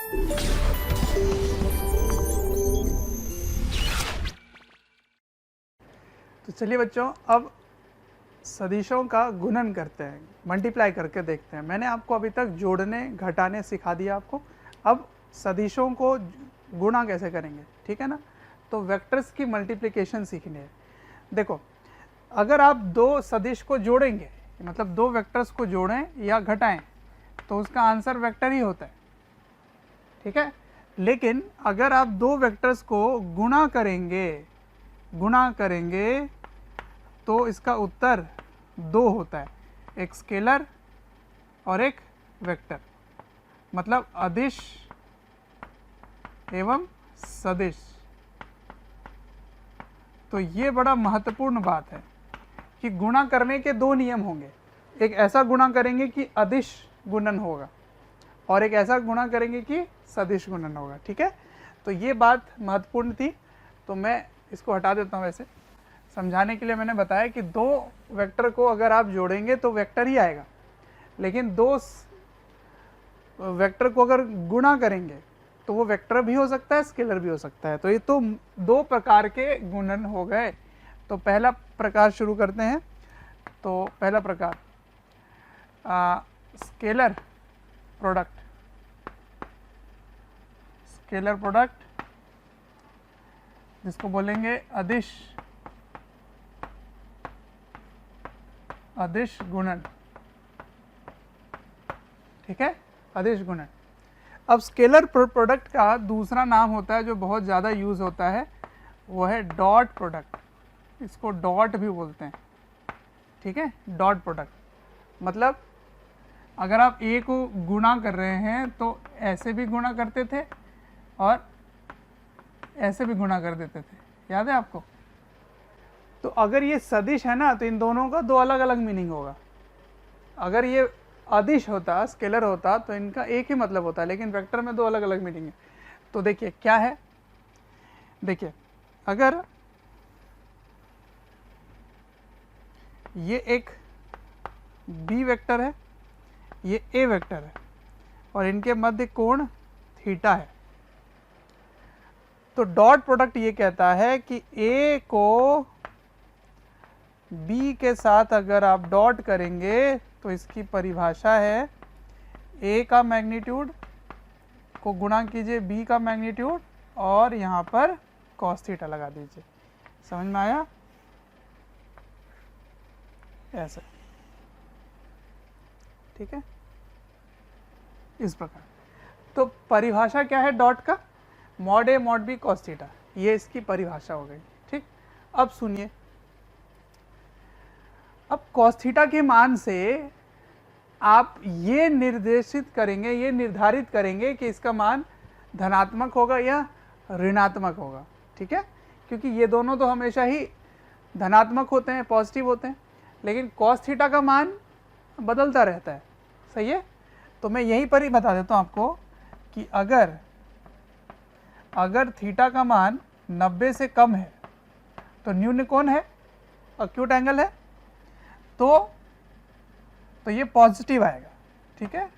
तो चलिए बच्चों, अब सदिशों का गुणन करते हैं, मल्टीप्लाई करके देखते हैं। मैंने आपको अभी तक जोड़ने घटाने सिखा दिया आपको, अब सदिशों को गुणा कैसे करेंगे, ठीक है ना। तो वेक्टर्स की मल्टीप्लिकेशन सीखनी है। देखो, अगर आप दो सदिश को जोड़ेंगे, मतलब दो वेक्टर्स को जोड़ें या घटाएं, तो उसका आंसर वेक्टर ही होता है, ठीक है। लेकिन अगर आप दो वेक्टर्स को गुणा करेंगे तो इसका उत्तर दो होता है, एक स्केलर और एक वेक्टर, मतलब अदिश एवं सदिश। तो ये बड़ा महत्वपूर्ण बात है कि गुणा करने के दो नियम होंगे, एक ऐसा गुणा करेंगे कि अदिश गुणन होगा और एक ऐसा गुणा करेंगे कि सदिश गुणन होगा, ठीक है। तो ये बात महत्वपूर्ण थी, तो मैं इसको हटा देता हूँ। वैसे समझाने के लिए मैंने बताया कि दो वेक्टर को अगर आप जोड़ेंगे तो वेक्टर ही आएगा, लेकिन दो वेक्टर को अगर गुणा करेंगे तो वो वेक्टर भी हो सकता है, स्केलर भी हो सकता है। तो ये तो दो प्रकार के गुणन हो गए। तो पहला प्रकार शुरू करते हैं। तो पहला प्रकार स्केलर प्रोडक्ट, जिसको बोलेंगे अदिश गुणन, ठीक है, अदिश गुणन। अब स्केलर प्रोडक्ट का दूसरा नाम होता है जो बहुत ज़्यादा यूज़ होता है, वो है डॉट प्रोडक्ट। इसको डॉट भी बोलते हैं, ठीक है। डॉट प्रोडक्ट मतलब अगर आप ए को गुणा कर रहे हैं तो ऐसे भी गुणा करते थे और ऐसे भी गुणा कर देते थे, याद है आपको। तो अगर ये सदिश है ना, तो इन दोनों का दो अलग अलग मीनिंग होगा। अगर ये अदिश होता, स्केलर होता, तो इनका एक ही मतलब होता है, लेकिन वेक्टर में दो अलग अलग मीनिंग है। तो देखिए क्या है, देखिए अगर ये एक बी वेक्टर है, ये ए वेक्टर है और इनके मध्य कोण थीटा है, तो डॉट प्रोडक्ट ये कहता है कि ए को बी के साथ अगर आप डॉट करेंगे तो इसकी परिभाषा है ए का मैग्नीट्यूड को गुणा कीजिए बी का मैग्नीट्यूड और यहाँ पर कॉस थीटा लगा दीजिए। समझ में आया? ऐसे, ठीक है, इस प्रकार। तो परिभाषा क्या है डॉट का? Mod A mod B cos theta, ये इसकी परिभाषा हो गई, ठीक। अब सुनिए, अब कॉस थीटा के मान से आप ये निर्देशित करेंगे, ये निर्धारित करेंगे कि इसका मान धनात्मक होगा या ऋणात्मक होगा, ठीक है, क्योंकि ये दोनों तो हमेशा ही धनात्मक होते हैं, पॉजिटिव होते हैं, लेकिन कॉस थीटा का मान बदलता रहता है, सही है। तो मैं यहीं पर ही बता देता हूँ आपको कि अगर थीटा का मान 90 से कम है तो न्यून कोण है, अक्यूट एंगल है, तो ये पॉजिटिव आएगा, ठीक है,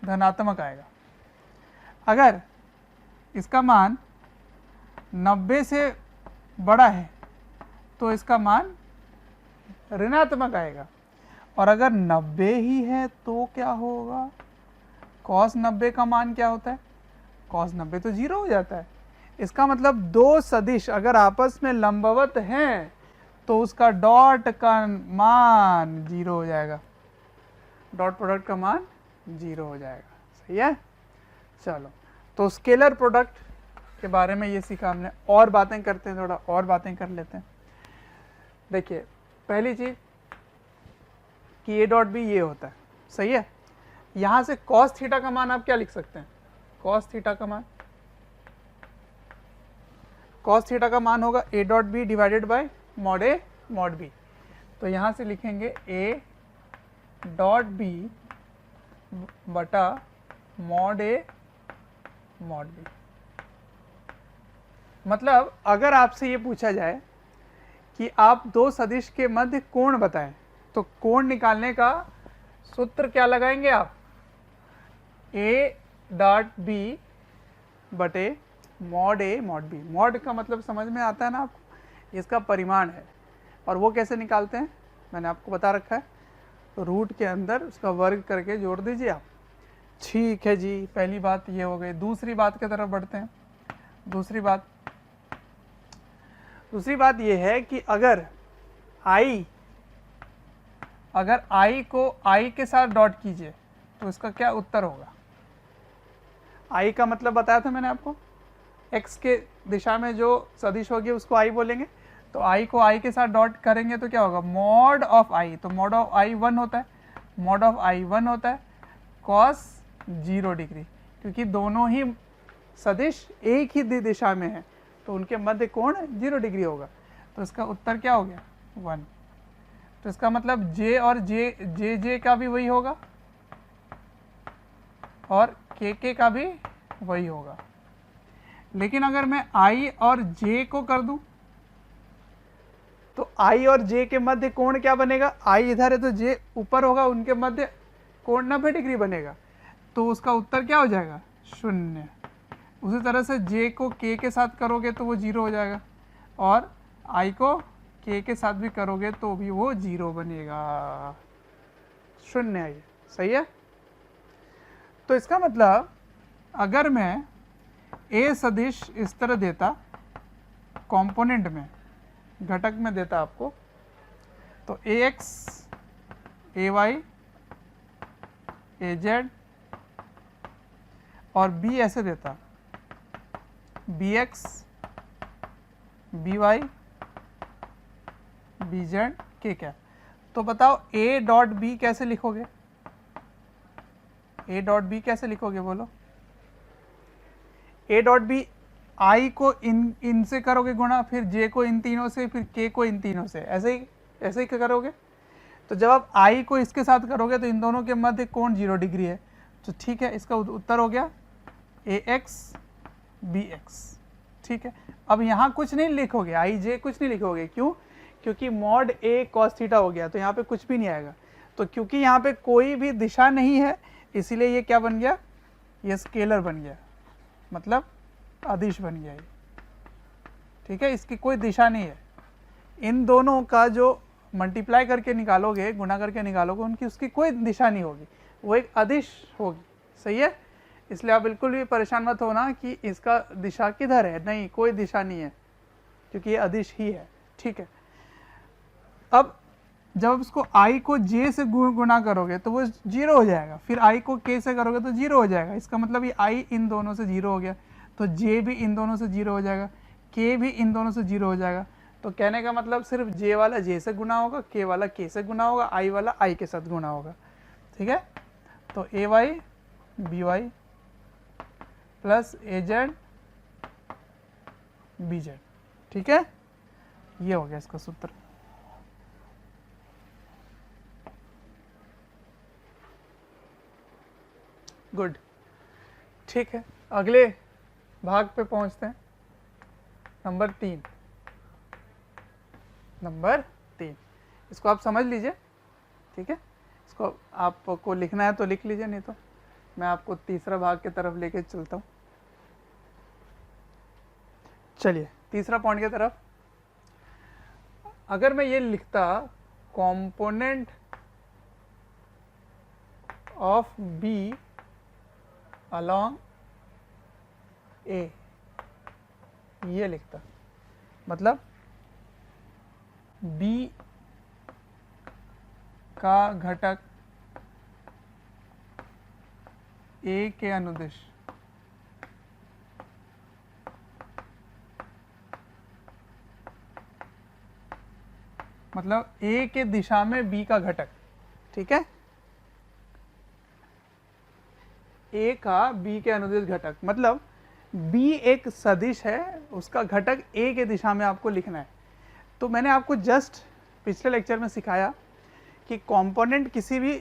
धनात्मक आएगा। अगर इसका मान 90 से बड़ा है तो इसका मान ऋणात्मक आएगा, और अगर 90 ही है तो क्या होगा? cos 90 का मान क्या होता है? cos 90 तो 0 हो जाता है। इसका मतलब दो सदिश अगर आपस में लंबवत हैं तो उसका डॉट का मान 0 हो जाएगा, डॉट प्रोडक्ट का मान 0 हो जाएगा, सही है। चलो, तो स्केलर प्रोडक्ट के बारे में ये सीखा हमने, और बातें करते हैं, थोड़ा और बातें कर लेते हैं। देखिए, पहली चीज कि ए डॉट बी ये होता है, सही है। यहां से कॉस थीटा का मान आप क्या लिख सकते हैं? कॉस थीटा का मान होगा A dot B divided by mod A mod B. तो यहां से लिखेंगे ए डॉट बी बटा मॉड ए मॉड बी। मतलब अगर आपसे ये पूछा जाए कि आप दो सदिश के मध्य कोण बताएं, तो कोण निकालने का सूत्र क्या लगाएंगे आप? ए डॉट बी बटे mod A mod B. Mod का मतलब समझ में आता है ना आपको, इसका परिमाण है। और वो कैसे निकालते हैं मैंने आपको बता रखा है, तो रूट के अंदर उसका वर्ग करके जोड़ दीजिए आप। ठीक है जी, पहली बात ये हो गई। दूसरी बात की तरफ बढ़ते हैं। दूसरी बात ये है कि अगर i को i के साथ डॉट कीजिए तो इसका क्या उत्तर होगा। i का मतलब बताया था मैंने आपको, x के दिशा में जो सदिश होगी उसको i बोलेंगे। तो i को i के साथ डॉट करेंगे तो क्या होगा, मॉड ऑफ i। तो मॉड ऑफ i 1 होता है, मॉड ऑफ i 1 होता है cos 0 डिग्री, क्योंकि दोनों ही सदिश एक ही दिशा में है तो उनके मध्य कोण 0 डिग्री होगा। तो इसका उत्तर क्या हो गया 1। तो इसका मतलब j और j का भी वही होगा और k का भी वही होगा। लेकिन अगर मैं i और j को कर दूं तो i और j के मध्य कोण क्या बनेगा, i इधर है तो j ऊपर होगा, उनके मध्य कोण 90 डिग्री बनेगा। तो उसका उत्तर क्या हो जाएगा 0। उसी तरह से j को k के साथ करोगे तो वो 0 हो जाएगा, और i को k के साथ भी करोगे तो भी वो 0 बनेगा, 0 है ये। सही है। तो इसका मतलब अगर मैं a सदिश इस तरह देता, कंपोनेंट में, घटक में देता आपको, तो ax ay az और b ऐसे देता, bx by bz k क्या। तो बताओ a डॉट b कैसे लिखोगे, a डॉट b कैसे लिखोगे बोलो। a डॉट b i को इनसे करोगे गुणा, फिर j को इन तीनों से, फिर k को इन तीनों से, ऐसे ही करोगे। तो जब आप i को इसके साथ करोगे तो इन दोनों के मध्य कोण 0 डिग्री है। तो ठीक है, इसका उत्तर हो गया ax bx। ठीक है, अब यहाँ कुछ नहीं लिखोगे, i j कुछ नहीं लिखोगे, क्यों, क्योंकि मॉड a cos थीटा हो गया तो यहाँ पे कुछ भी नहीं आएगा। तो क्योंकि यहाँ पे कोई भी दिशा नहीं है इसीलिए ये क्या बन गया, ये स्केलर बन गया, मतलब अदिश बन गया ये। ठीक है, इसकी कोई दिशा नहीं है। इन दोनों का जो मल्टीप्लाई करके निकालोगे, गुणा करके निकालोगे, उनकी उसकी कोई दिशा नहीं होगी, वो एक अदिश होगी। सही है, इसलिए आप बिल्कुल भी परेशान मत होना कि इसका दिशा किधर है, नहीं, कोई दिशा नहीं है, क्योंकि ये अदिश ही है। ठीक है, अब जब इसको i को j से गुणा करोगे तो वो 0 हो जाएगा, फिर i को k से करोगे तो 0 हो जाएगा। इसका मतलब ये i इन दोनों से 0 हो गया, तो j भी इन दोनों से 0 हो जाएगा, k भी इन दोनों से 0 हो जाएगा। तो कहने का मतलब सिर्फ j वाला j से गुणा होगा, k वाला k से गुणा होगा, i वाला i के साथ गुणा होगा। ठीक है, तो ay by plus az bz। ठीक है, ये हो गया इसका सूत्र। गुड, ठीक है, अगले भाग पे पहुंचते हैं, नंबर 3। नंबर 3 इसको आप समझ लीजिए। ठीक है, इसको आपको लिखना है तो लिख लीजिए, नहीं तो मैं आपको तीसरा भाग की तरफ लेके चलता हूँ। चलिए तीसरा पॉइंट की तरफ। अगर मैं ये लिखता component of B along A, ये लिखता, मतलब B का घटक A के अनुदिश मतलब A के दिशा में B का घटक। ठीक है, A का B के अनुदिश घटक, मतलब B एक सदिश है, उसका घटक A के दिशा में आपको लिखना है। तो मैंने आपको जस्ट पिछले लेक्चर में सिखाया कि कंपोनेंट किसी भी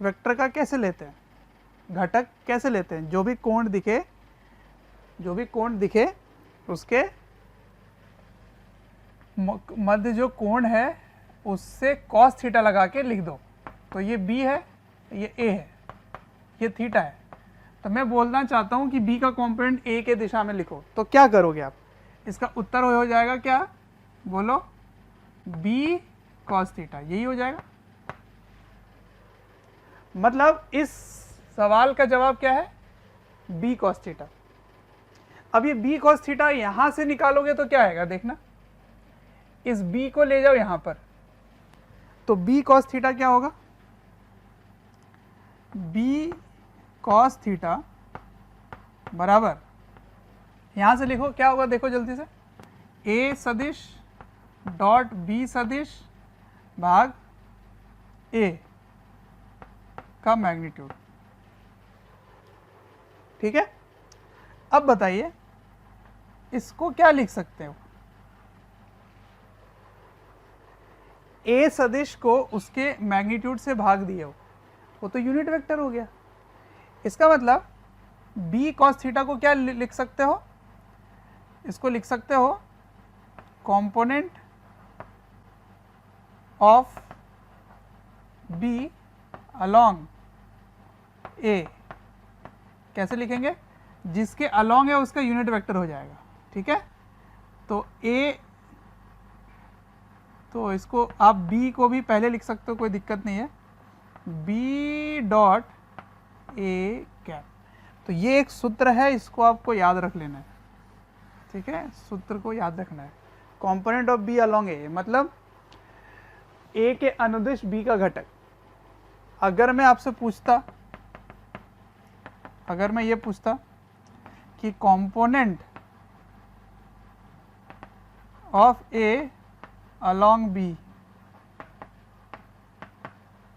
वेक्टर का कैसे लेते हैं, घटक कैसे लेते हैं। जो भी कोण दिखे उसके मध्य जो कोण है उससे cos थीटा लगा के लिख दो। तो ये B है, ये A है, ये थीटा है, तो मैं बोलना चाहता हूं कि b का कॉम्पोनेंट a के दिशा में लिखो, तो क्या करोगे आप? इसका उत्तर हो जाएगा क्या? बोलो, b cos थीटा, यही हो जाएगा। मतलब इस सवाल का जवाब क्या है? b cos theta. अब ये b cos थीटा यहां से निकालोगे तो क्या आएगा? देखना, इस b को ले जाओ यहां पर, तो b cos थीटा क्या होगा? b cos थीटा बराबर, यहां से लिखो क्या होगा, देखो जल्दी से, a सदिश डॉट b सदिश भाग a का मैग्नीट्यूड। ठीक है, अब बताइए इसको क्या लिख सकते हो? a सदिश को उसके मैग्नीट्यूड से भाग दिए हो, वो तो यूनिट वेक्टर हो गया। इसका मतलब b cos थीटा को क्या लिख सकते हो? इसको लिख सकते हो component of b along a। कैसे लिखेंगे? जिसके अलोंग है उसका यूनिट वेक्टर हो जाएगा। ठीक है, तो a, तो इसको आप b को भी पहले लिख सकते हो, कोई दिक्कत नहीं है, b डॉट a कैप। तो ये एक सूत्र है, इसको आपको याद रख लेना है। ठीक है, सूत्र को याद रखना है। Component of b along a मतलब a के अनुदिश b का घटक। अगर मैं आपसे पूछता, अगर मैं ये पूछता कि component of a along b,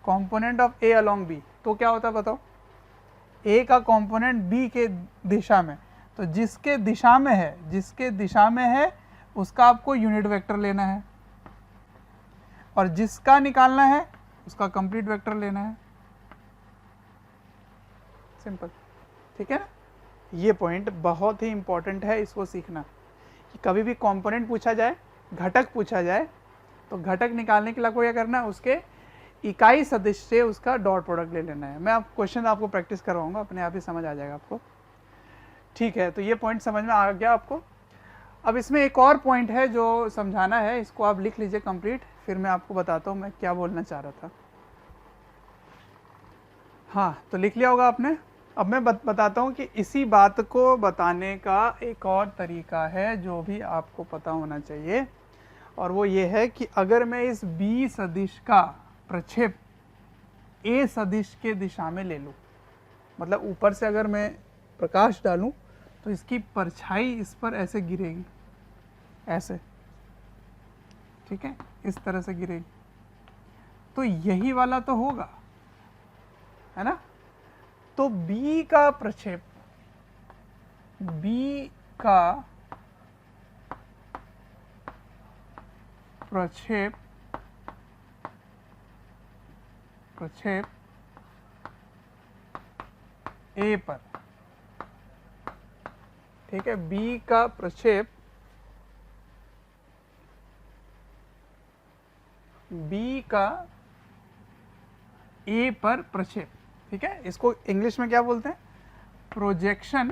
component of a along b, तो क्या होता है बताओ? a का कंपोनेंट b के दिशा में, तो जिसके दिशा में है, जिसके दिशा में है उसका आपको यूनिट वेक्टर लेना है, और जिसका निकालना है उसका कंप्लीट वेक्टर लेना है। सिंपल। ठीक है ना, ये पॉइंट बहुत ही इंपॉर्टेंट है, इसको सीखना कि कभी भी कंपोनेंट पूछा जाए, घटक पूछा जाए, तो घटक निकालने के लिए आपको क्या करना है? उसके इकाई सदिश से उसका डॉट प्रोडक्ट ले लेना है। मैं आप क्वेश्चन आपको प्रैक्टिस करवाऊंगा, अपने आप ही समझ आ जाएगा आपको। ठीक है, तो ये पॉइंट समझ में आ गया आपको। अब इसमें एक और पॉइंट है जो समझाना है, इसको आप लिख लीजिए कंप्लीट, फिर मैं आपको बताता हूँ मैं क्या बोलना चाह रहा था। हाँ, तो लिख लिया होगा आपने। अब मैं बताता हूँ कि इसी बात को बताने का एक और तरीका है जो भी आपको पता होना चाहिए, और वो ये है कि अगर मैं इस b सदिश का प्रक्षेप a सदिश के दिशा में ले लूँ, मतलब ऊपर से अगर मैं प्रकाश डालूँ तो इसकी परछाई इस पर ऐसे गिरेगी, ऐसे। ठीक है, इस तरह से गिरेगी, तो यही वाला तो होगा, है ना? तो b का प्रक्षेप, b का प्रक्षेप, प्रक्षेप a पर, ठीक है, b का प्रक्षेप b का a पर प्रक्षेप। ठीक है, इसको इंग्लिश में क्या बोलते हैं? Projection,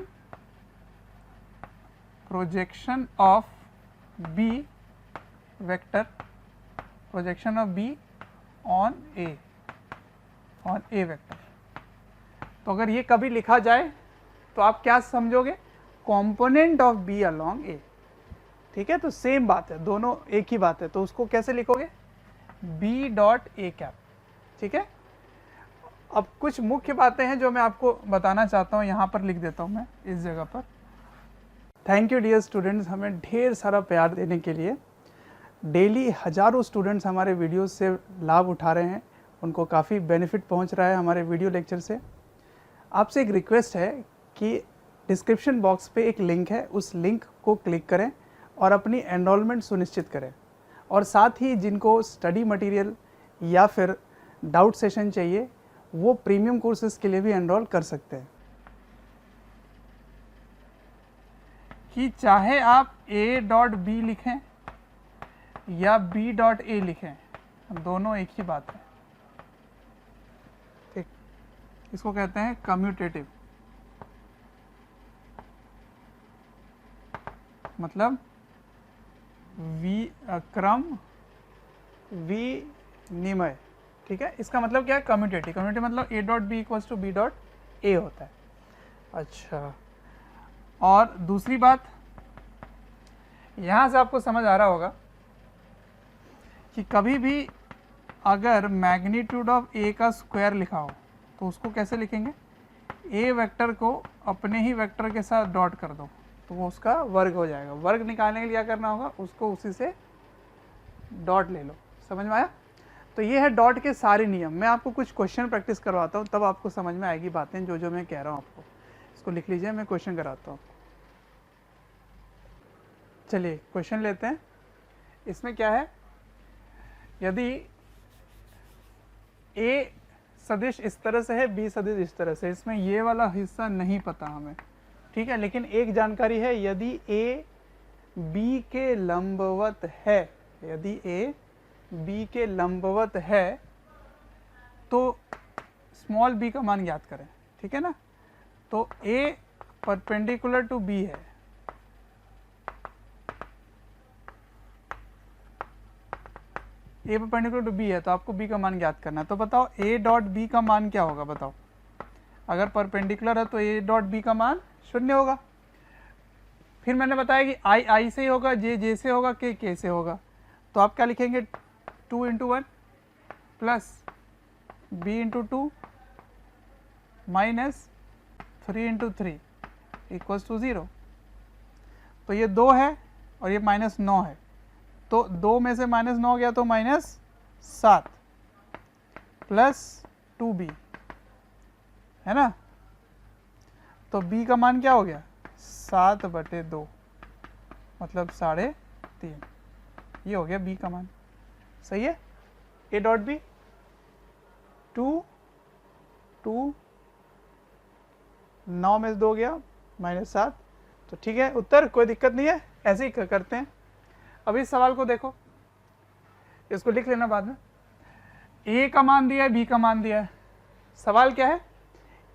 projection of b vector, projection of b on a, on a vector. तो अगर ये कभी लिखा जाए तो आप क्या समझोगे? Component of b along a। ठीक है, तो सेम बात है, दोनों एक ही बात है, तो उसको कैसे लिखोगे? b dot a cap. ठीक है, अब कुछ मुख्य बातें हैं जो मैं आपको बताना चाहता हूँ, यहाँ पर लिख देता हूँ मैं इस जगह पर। थैंक यू डियर स्टूडेंट्स, हमें ढेर सारा प्यार देने के लिए। डेली हज़ारों स्टूडेंट्स हमारे वीडियो से लाभ उठा रहे हैं, उनको काफ़ी बेनिफिट पहुँच रहा है हमारे वीडियो लेक्चर से। आपसे एक रिक्वेस्ट है कि डिस्क्रिप्शन बॉक्स पे एक लिंक है, उस लिंक को क्लिक करें और अपनी एनरोलमेंट सुनिश्चित करें, और साथ ही जिनको स्टडी मटेरियल या फिर डाउट सेशन चाहिए वो प्रीमियम कोर्सेज के लिए भी एनरोल कर सकते हैं। कि चाहे आप a डॉट बी लिखें या b डॉट a लिखें, दोनों एक ही बात है। ठीक, इसको कहते हैं कम्यूटेटिव। मतलब क्रम विनिमय, ठीक है। इसका मतलब क्या है, कम्यूटेटिव। कम्यूटेटिव मतलब A dot B equals to B dot A होता है। अच्छा, और दूसरी बात, यहाँ से आपको समझ आ रहा होगा कि कभी भी अगर मैग्नीट्यूड ऑफ ए का स्क्वायर लिखा हो तो उसको कैसे लिखेंगे, ए वेक्टर को अपने ही वेक्टर के साथ डॉट कर दो तो वो उसका वर्ग हो जाएगा। वर्ग निकालने के लिए क्या करना होगा, उसको उसी से डॉट ले लो। समझ में आया? तो ये है डॉट के सारे नियम। मैं आपको कुछ क्वेश्चन प्रैक्टिस करवाता हूँ, तब आपको समझ में आएगी बातें जो मैं कह रहा हूँ आपको। इसको लिख लीजिए, मैं क्वेश्चन कराता हूँ आपको। चलिए क्वेश्चन लेते हैं। इसमें क्या है, यदि ए सदिश इस तरह से है, बी सदिश इस तरह से, इसमें ये वाला हिस्सा नहीं पता हमें, ठीक है। लेकिन एक जानकारी है, यदि ए बी के लंबवत है, यदि ए बी के लंबवत है तो स्मॉल बी का मान ज्ञात करें, ठीक है ना। तो ए परपेंडिकुलर टू बी है, ए परपेंडिकुलर टू बी है, तो आपको बी का मान ज्ञात करना है। तो बताओ ए डॉट बी का मान क्या होगा, बताओ। अगर परपेंडिकुलर है तो ए डॉट बी का मान 0 होगा। फिर मैंने बताया कि आई आई से होगा, जे जे से होगा, के से होगा। तो आप क्या लिखेंगे, 2 × 1 plus B × 2 minus 3 × 3 equals to 0। तो ये 2 है और ये -9 है, तो 2 में से -9 गया तो -7 प्लस 2b है ना। तो b का मान क्या हो गया, 7/2 मतलब 3.5। ये हो गया b का मान, सही है। a डॉट बी 2 9 में से 2 गया -7, तो ठीक है उत्तर, कोई दिक्कत नहीं है, ऐसे ही करते हैं। अब इस सवाल को देखो, इसको लिख लेना बाद में। a का मान दिया है, b का मान दिया है। सवाल क्या है,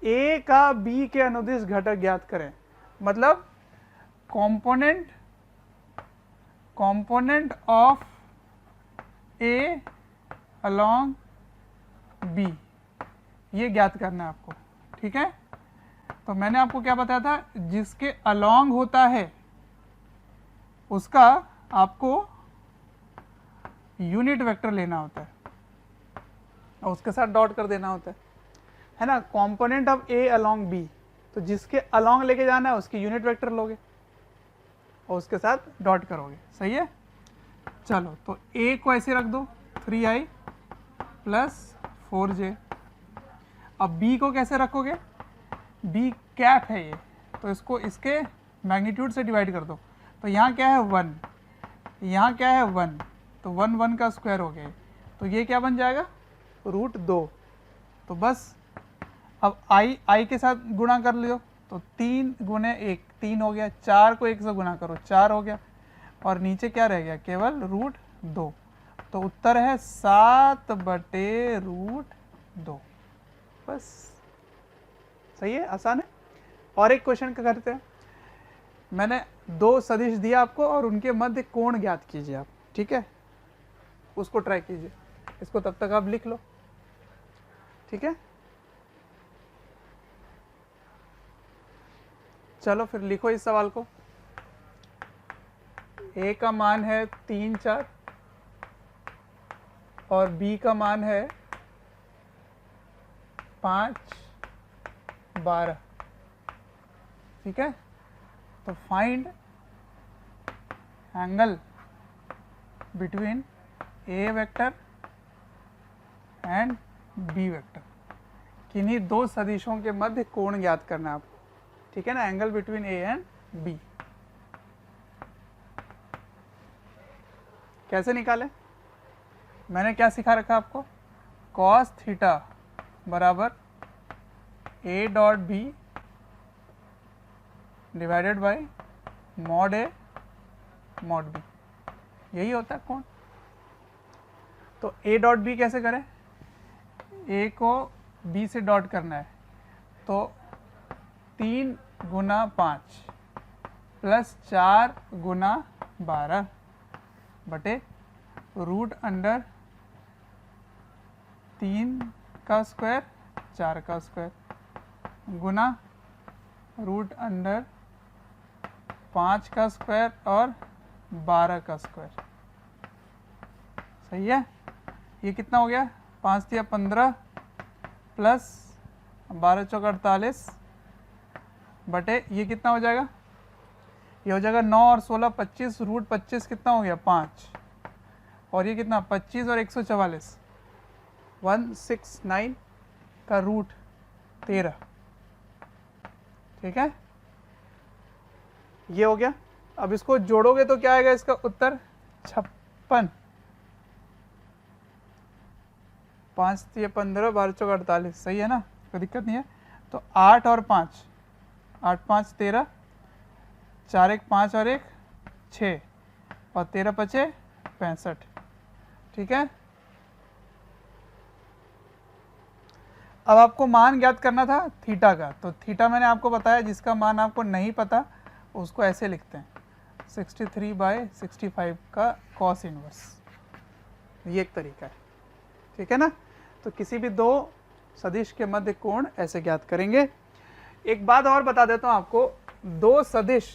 a का b के अनुदिश घटक ज्ञात करें। मतलब component of a along b, ये ज्ञात करना है आपको, ठीक है। तो मैंने आपको क्या बताया था, जिसके along होता है उसका आपको यूनिट वेक्टर लेना होता है और उसके साथ डॉट कर देना होता है ना। Component of A along B, तो जिसके अलोंग लेके जाना है उसकी यूनिट वेक्टर लोगे और उसके साथ डॉट करोगे, सही है। चलो तो ए को ऐसे रख दो, 3i प्लस 4j। अब बी को कैसे रखोगे, बी कैप है ये, तो इसको इसके मैग्नीट्यूड से डिवाइड कर दो। तो यहाँ क्या है 1, यहाँ क्या है 1, तो 1 का स्क्वायर हो गया, तो ये क्या बन जाएगा, √2। तो बस अब आई के साथ गुणा कर लियो, तो 3 × 1 3 हो गया, 4 को 1 से गुणा करो 4 हो गया, और नीचे क्या रह गया, केवल √2। तो उत्तर है 7/√2। बस सही है, आसान है। और एक क्वेश्चन का करते हैं। मैंने 2 सदिश दिया आपको और उनके मध्य कोण ज्ञात कीजिए आप, ठीक है, उसको ट्राई कीजिए। इसको तब तक आप लिख लो, ठीक है। चलो फिर लिखो इस सवाल को। a का मान है 3 4 और b का मान है 5 12, ठीक है। तो find angle between a vector and b vector. किन्हीं 2 सदिशों के मध्य कोण ज्ञात करना है आपको, ठीक है ना, angle between a and b। कैसे निकालें, मैंने क्या सिखा रखा आपको, cos थीटा बराबर a dot b divided by mod a mod b, यही होता है कोण। तो a डॉट b कैसे करें, a को b से डॉट करना है, तो 3 × 5 प्लस 4 गुना 12 बटे रूट अंडर 3 का स्क्वायर 4 का स्क्वायर गुना रूट अंडर 5 का स्क्वायर और 12 का स्क्वायर। सही है। ये कितना हो गया, 5 तिया 15 प्लस 12 चौका 48 बटे ये कितना हो जाएगा, ये हो जाएगा 9 और 16 25, रूट 25 कितना हो गया 5, और ये कितना 25 और 144 169 का रूट 13। ठीक है, ये हो गया। अब इसको जोड़ोगे तो क्या आएगा, इसका उत्तर 56। 5 तिया 15 12 चौका 48, सही है ना, कोई दिक्कत नहीं है। तो 8 और 5, 8 5 13, 4 1 5 और 1 6 और 13 5 65। ठीक है, अब आपको मान ज्ञात करना था थीटा का, तो थीटा मैंने आपको बताया, जिसका मान आपको नहीं पता उसको ऐसे लिखते हैं 63/65 का कॉस इनवर्स, ये एक तरीका है। ठीक है ना, तो किसी भी दो सदिश के मध्य कोण ऐसे ज्ञात करेंगे। एक बात और बता देता हूं आपको, दो सदिश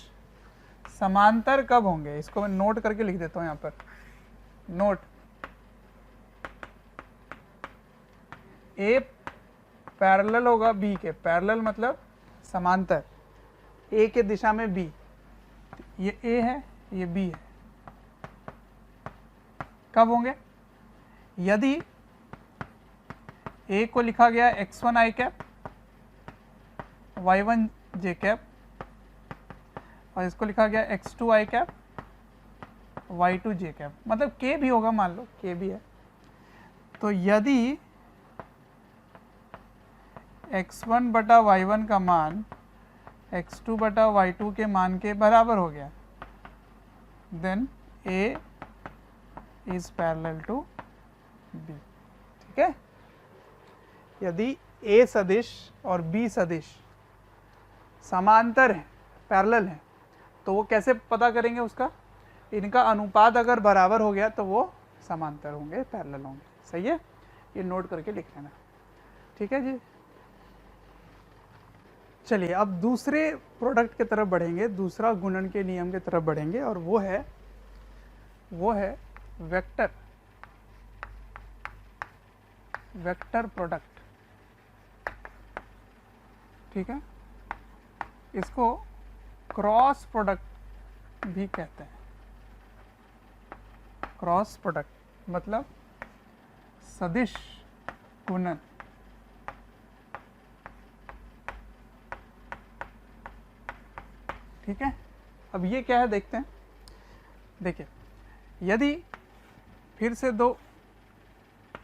समांतर कब होंगे, इसको मैं नोट करके लिख देता हूं यहां पर, नोट ए पैरेलल होगा बी के, पैरेलल मतलब समांतर, ए के दिशा में बी, ये ए है ये बी है, कब होंगे, यदि ए को लिखा गया x1 i cap y1 j cap और इसको लिखा गया x2 i cap y2 j cap, मतलब k भी होगा, मान लो k भी है। तो यदि x1 बटा y1 का मान x2 बटा y2 के मान के बराबर हो गया, then a is parallel to b। ठीक है, यदि a सदिश और b सदिश समांतर है, पैरेलल है, तो वो कैसे पता करेंगे उसका, इनका अनुपात अगर बराबर हो गया तो वो समांतर होंगे, पैरेलल होंगे। सही है, ये नोट करके लिख लेना। ठीक है जी, चलिए अब दूसरे प्रोडक्ट की तरफ बढ़ेंगे, दूसरा गुणन के नियम की तरफ बढ़ेंगे, और वो है वेक्टर प्रोडक्ट। ठीक है, इसको क्रॉस प्रोडक्ट भी कहते हैं। क्रॉस प्रोडक्ट मतलब सदिश गुणन। ठीक है, अब ये क्या है देखते हैं। देखिए, यदि फिर से दो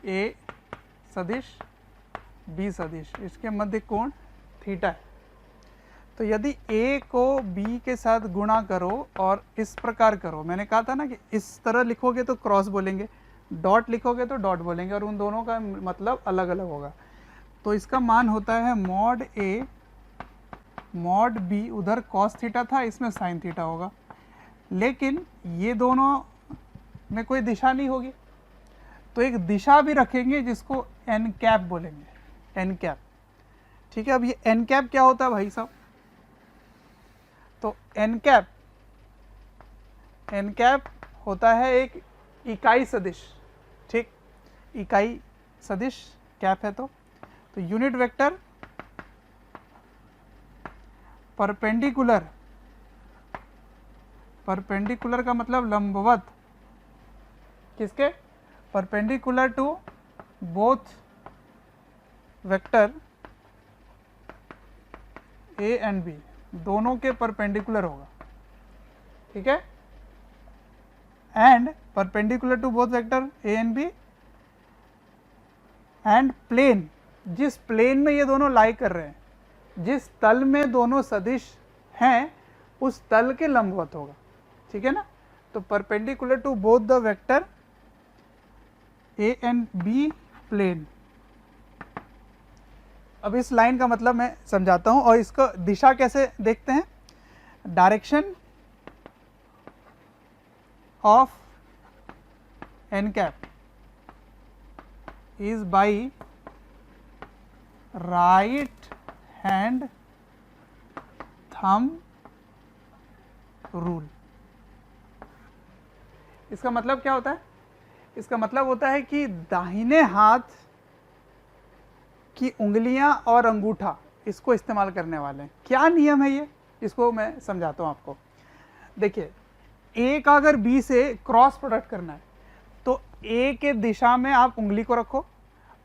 ए सदिश बी सदिश, इसके मध्य कोण थीटा है, तो यदि a को b के साथ गुणा करो और इस प्रकार करो, मैंने कहा था ना कि इस तरह लिखोगे तो क्रॉस बोलेंगे, डॉट लिखोगे तो डॉट बोलेंगे, और उन दोनों का मतलब अलग अलग होगा। तो इसका मान होता है मॉड a मॉड b, उधर कॉस थीटा था, इसमें साइन थीटा होगा, लेकिन ये दोनों में कोई दिशा नहीं होगी, तो एक दिशा भी रखेंगे जिसको एन कैप बोलेंगे, एन कैप। ठीक है, अब ये एन कैप क्या होता है भाई साहब, तो एन कैप होता है एक इकाई सदिश। ठीक, इकाई सदिश कैप है, तो यूनिट वेक्टर परपेंडिकुलर का मतलब लंबवत, किसके, perpendicular to both vector A and B, दोनों के परपेंडिकुलर होगा। ठीक है, and perpendicular to both vector A and B, and plane, जिस प्लेन में ये दोनों लाई कर रहे हैं, जिस तल में दोनों सदिश हैं उस तल के लंबवत होगा। ठीक है ना, तो perpendicular to both the vector A and B plane. अब इस लाइन का मतलब मैं समझाता हूं, और इसका दिशा कैसे देखते हैं, direction of n cap is by right hand thumb rule। इसका मतलब क्या होता है? इसका मतलब होता है कि दाहिने हाथ की उंगलियां और अंगूठा इसको इस्तेमाल करने वाले हैं। क्या नियम है ये, इसको मैं समझाता हूं आपको। देखिए, ए का अगर बी से क्रॉस प्रोडक्ट करना है तो ए के दिशा में आप उंगली को रखो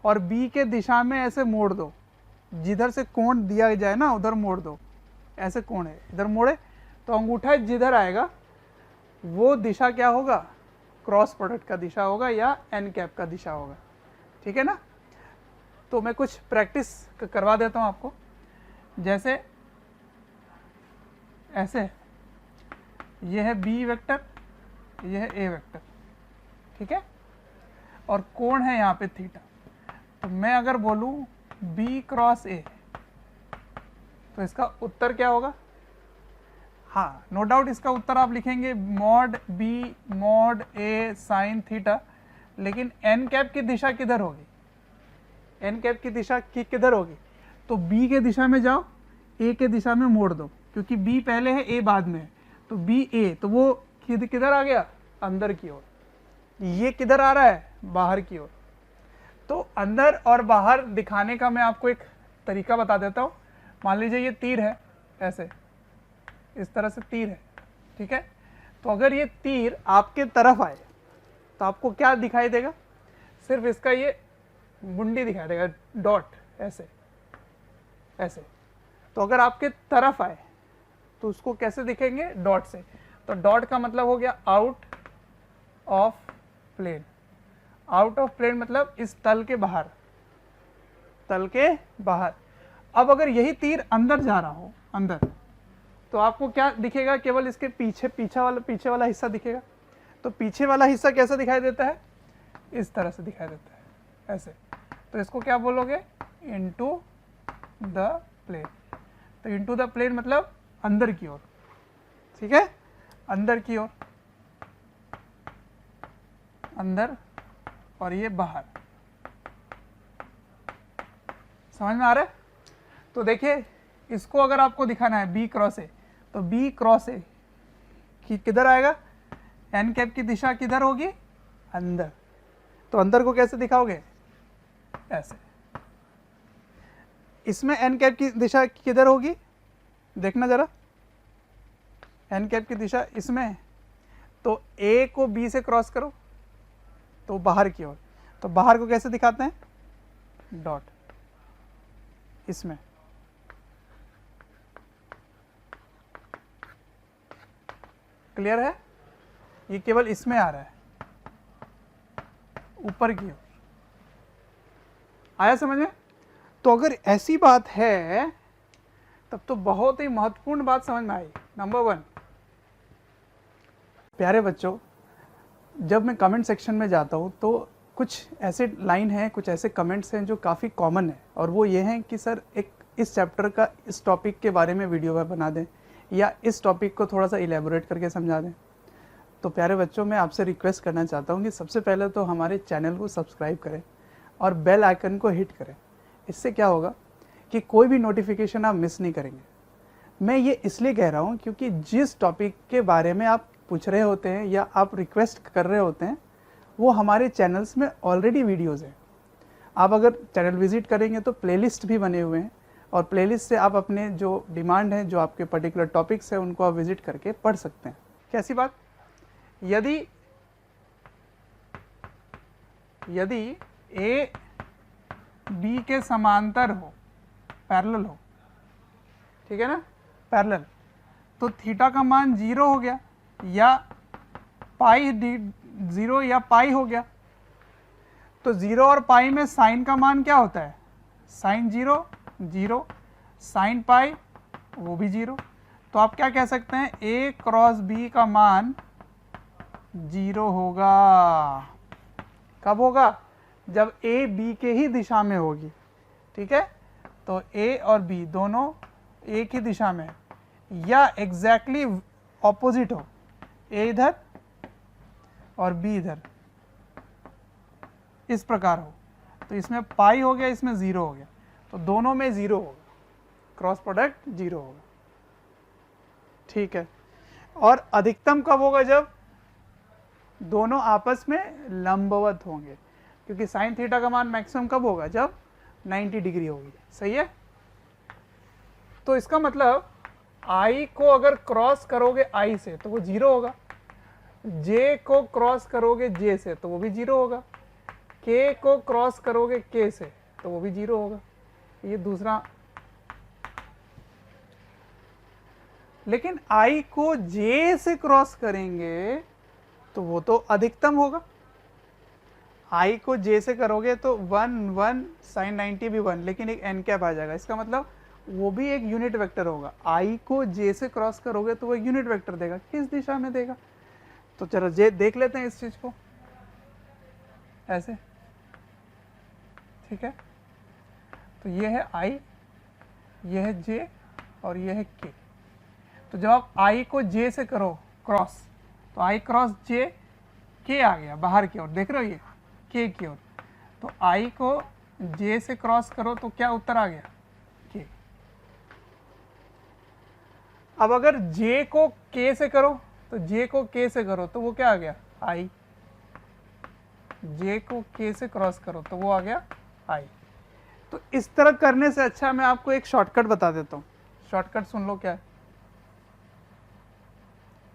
और बी के दिशा में ऐसे मोड़ दो, जिधर से कोण दिया जाए ना उधर मोड़ दो। ऐसे कोण है, इधर मोड़े तो अंगूठा जिधर आएगा वो दिशा क्या होगा? क्रॉस प्रोडक्ट का दिशा होगा या एन कैप का दिशा होगा। ठीक है ना? तो मैं कुछ प्रैक्टिस करवा देता हूं आपको। जैसे ऐसे, ये है बी वेक्टर, ये है ए वेक्टर, ठीक है, और कोण है यहाँ पे थीटा। तो मैं अगर बोलूँ बी क्रॉस ए तो इसका उत्तर क्या होगा? हाँ, नो डाउट इसका उत्तर आप लिखेंगे मॉड बी मॉड ए साइन थीटा, लेकिन एन कैप की दिशा किधर होगी? एन कैप की दिशा किधर होगी? तो बी के दिशा में जाओ, ए के दिशा में मोड़ दो, क्योंकि बी पहले है ए बाद में है, तो बी ए, तो वो किधर आ गया? अंदर की ओर। ये किधर आ रहा है? बाहर की ओर। तो अंदर और बाहर दिखाने का मैं आपको एक तरीका बता देता हूँ। मान लीजिए ये तीर है, ऐसे इस तरह से तीर है, ठीक है। तो अगर ये तीर आपके तरफ आए तो आपको क्या दिखाई देगा? सिर्फ इसका ये मुंडी दिखाई देगा, डॉट, ऐसे ऐसे। तो अगर आपके तरफ आए तो उसको कैसे दिखेंगे? डॉट से। तो डॉट का मतलब हो गया out of plane. Out of plane मतलब इस तल के बाहर, तल के बाहर। अब अगर यही तीर अंदर जा रहा हो, अंदर, तो आपको क्या दिखेगा? केवल इसके पीछे वाला हिस्सा दिखेगा। तो पीछे वाला हिस्सा कैसा दिखाई देता है? इस तरह से दिखाई देता है, ऐसे। तो इसको क्या बोलोगे? Into the plane. Into the the प्लेन मतलब अंदर की ओर, ठीक है, अंदर की ओर, अंदर, और ये बाहर। समझ में आ रहा है? तो देखिए, इसको अगर आपको दिखाना है बी क्रॉस ए, तो बी क्रॉस ए किधर आएगा? एन कैप की दिशा किधर होगी? अंदर। तो अंदर को कैसे दिखाओगे? ऐसे। इसमें एन कैप की दिशा किधर होगी? देखना जरा, एन कैप की दिशा इसमें। तो ए को बी से क्रॉस करो तो बाहर की ओर। तो बाहर को कैसे दिखाते हैं? डॉट, इसमें। क्लियर है? ये केवल इसमें आ रहा है, ऊपर की ओर। आया समझ में? तो अगर ऐसी बात है तब तो बहुत ही महत्वपूर्ण बात समझ में आई। नंबर 1, प्यारे बच्चों, जब मैं कमेंट सेक्शन में जाता हूँ तो कुछ ऐसे लाइन हैं, कुछ ऐसे कमेंट्स हैं जो काफ़ी कॉमन है, और वो ये हैं कि सर एक इस चैप्टर का इस टॉपिक के बारे में वीडियो बना दें, या इस टॉपिक को थोड़ा सा इलेबोरेट करके समझा दें। तो प्यारे बच्चों, मैं आपसे रिक्वेस्ट करना चाहता हूँ कि सबसे पहले तो हमारे चैनल को सब्सक्राइब करें और बेल आइकन को हिट करें। इससे क्या होगा कि कोई भी नोटिफिकेशन आप मिस नहीं करेंगे। मैं ये इसलिए कह रहा हूँ क्योंकि जिस टॉपिक के बारे में आप पूछ रहे होते हैं या आप रिक्वेस्ट कर रहे होते हैं, वो हमारे चैनल्स में ऑलरेडी वीडियोज़ हैं। आप अगर चैनल विज़िट करेंगे तो प्लेलिस्ट भी बने हुए हैं, और प्लेलिस्ट से आप अपने जो डिमांड है, जो आपके पर्टिकुलर टॉपिक्स हैं, उनको आप विज़िट करके पढ़ सकते हैं। कैसी बात? यदि ए बी के समांतर हो, पैरेलल हो, ठीक है ना, पैरेलल, तो थीटा का मान 0 हो गया, या पाई 0 या पाई हो गया। तो 0 और पाई में साइन का मान क्या होता है? साइन 0 0, साइन पाई वो भी 0। तो आप क्या कह सकते हैं? ए क्रॉस बी का मान 0 होगा। कब होगा? जब ए बी के ही दिशा में होगी, ठीक है। तो ए और बी दोनों एक ही दिशा में, या एग्जैक्टली ऑपोजिट हो, ए इधर और बी इधर, इस प्रकार हो, तो इसमें पाई हो गया, इसमें 0 हो गया, तो दोनों में 0 होगा, क्रॉस प्रोडक्ट 0 होगा, ठीक है। और अधिकतम कब होगा? जब दोनों आपस में लंबवत होंगे, क्योंकि साइन थीटा का मान मैक्सिमम कब होगा? जब 90 डिग्री होगी, सही है। तो इसका मतलब I को अगर क्रॉस करोगे I से तो वो 0 होगा, J को क्रॉस करोगे J से तो वो भी 0 होगा, K को क्रॉस करोगे K से तो वो भी 0 होगा। ये दूसरा। लेकिन I को J से क्रॉस करेंगे तो वो तो अधिकतम होगा। I को J से करोगे तो 1 1 sin 90 भी 1, लेकिन एक n कैप आ जाएगा, इसका मतलब वो भी एक यूनिट वेक्टर होगा। I को J से क्रॉस करोगे तो वो एक यूनिट वेक्टर देगा, किस दिशा में देगा? तो चलो J देख लेते हैं इस चीज को ऐसे, ठीक है। तो ये है I, ये है J और ये है K। तो जब आप I को J से करो क्रॉस तो I क्रॉस J, K आ गया बाहर की ओर, देख रहे हो ये K की ओर। तो I को J से क्रॉस करो तो क्या उत्तर आ गया? K। अब अगर J को K से करो तो J को K से करो तो वो क्या आ गया? I। J को K से क्रॉस करो तो वो आ गया I। तो इस तरह करने से अच्छा मैं आपको एक शॉर्टकट बता देता हूँ। शॉर्टकट सुन लो क्या है।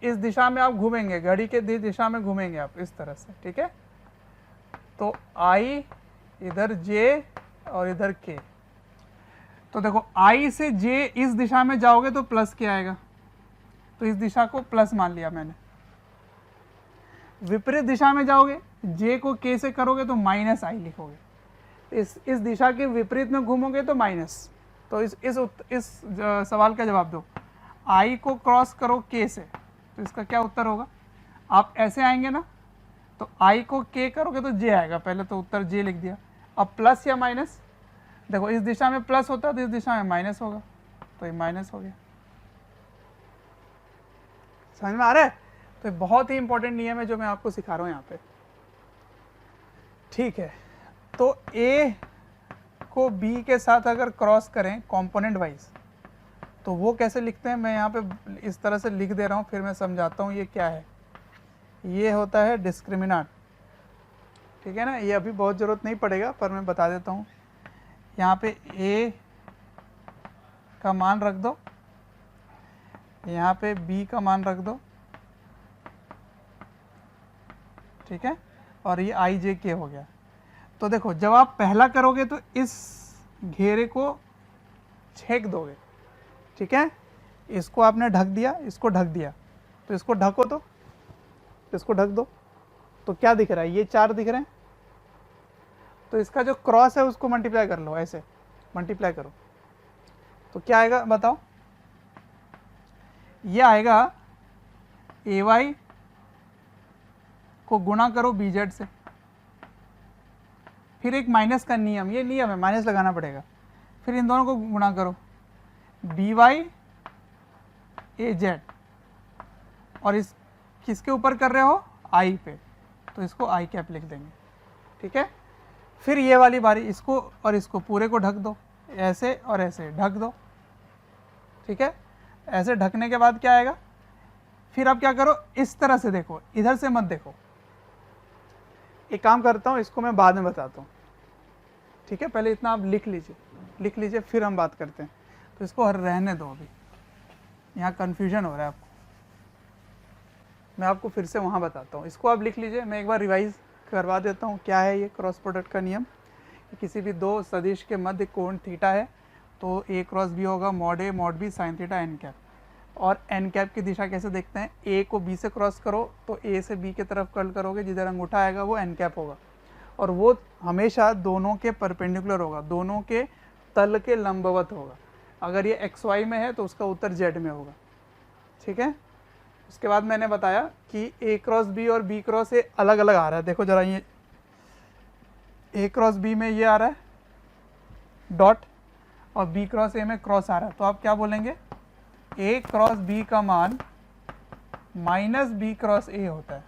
इस दिशा में आप घूमेंगे, घड़ी के दिशा में घूमेंगे आप इस तरह से, ठीक है। तो I, इधर J और इधर K। तो देखो I से J इस दिशा में जाओगे तो प्लस K आएगा, तो इस दिशा को प्लस मान लिया मैंने। विपरीत दिशा में जाओगे, J को K से करोगे तो माइनस I लिखोगे। इस दिशा के विपरीत में घूमोगे तो माइनस। तो इस सवाल का जवाब दो। I को क्रॉस करो K से तो इसका क्या उत्तर होगा? आप ऐसे आएंगे ना, तो I को K करोगे तो J आएगा, पहले तो उत्तर J लिख दिया। अब प्लस या माइनस, देखो इस दिशा में प्लस होता है तो इस दिशा में माइनस होगा, तो ये माइनस हो गया। समझ में आ रहा है? तो ये बहुत ही इंपॉर्टेंट नियम है जो मैं आपको सिखा रहा हूँ यहाँ पे, ठीक है। तो A को B के साथ अगर क्रॉस करें कंपोनेंट वाइज तो वो कैसे लिखते हैं, मैं यहाँ पे इस तरह से लिख दे रहा हूँ, फिर मैं समझाता हूँ ये क्या है। ये होता है डिस्क्रिमिनेंट, ठीक है ना। ये अभी बहुत ज़रूरत नहीं पड़ेगा पर मैं बता देता हूँ। यहाँ पे A का मान रख दो, यहाँ पे B का मान रख दो, ठीक है, और ये I J K हो गया। तो देखो जब आप पहला करोगे तो इस घेरे को छेक दोगे, ठीक है। इसको आपने ढक दिया, इसको ढक दिया, तो इसको ढको, तो इसको ढक दो, तो क्या दिख रहा है? ये 4 दिख रहे हैं। तो इसका जो क्रॉस है उसको मल्टीप्लाई कर लो, ऐसे मल्टीप्लाई करो तो क्या आएगा बताओ? ये आएगा AY को गुणा करो BZ से, फिर एक माइनस का नियम, ये नियम है, माइनस लगाना पड़ेगा, फिर इन दोनों को गुणा करो BY AZ, और इस किसके ऊपर कर रहे हो? I पे, तो इसको I कैप लिख देंगे, ठीक है। फिर ये वाली बारी, इसको और इसको पूरे को ढक दो, ऐसे और ऐसे ढक दो, ठीक है। ऐसे ढकने के बाद क्या आएगा? फिर आप क्या करो, इस तरह से देखो, इधर से मत देखो। एक काम करता हूँ, इसको मैं बाद में बताता हूँ, ठीक है। पहले इतना आप लिख लीजिए, फिर हम बात करते हैं। तो इसको रहने दो, अभी यहाँ कन्फ्यूजन हो रहा है आपको, मैं आपको फिर से वहाँ बताता हूँ। इसको आप लिख लीजिए, मैं एक बार रिवाइज करवा देता हूँ क्या है ये क्रॉस प्रोडक्ट का नियम। किसी भी दो सदिश के मध्य कोण थीटा है तो A क्रॉस B होगा mod A mod B sine theta n cap. और n कैप की दिशा कैसे देखते हैं? A को B से क्रॉस करो तो A से B की तरफ कर्ल करोगे, जिधर अंगूठा आएगा वो n कैप होगा, और वो हमेशा दोनों के परपेंडिकुलर होगा, दोनों के तल के लंबवत होगा। अगर ये XY में है तो उसका उत्तर Z में होगा, ठीक है। उसके बाद मैंने बताया कि A क्रॉस B और B क्रॉस A अलग अलग आ रहा है। देखो जरा, ये A क्रॉस B में ये आ रहा है डॉट, और B क्रॉस A में क्रॉस आ रहा है, तो आप क्या बोलेंगे? A क्रॉस B का मान माइनस B क्रॉस A होता है,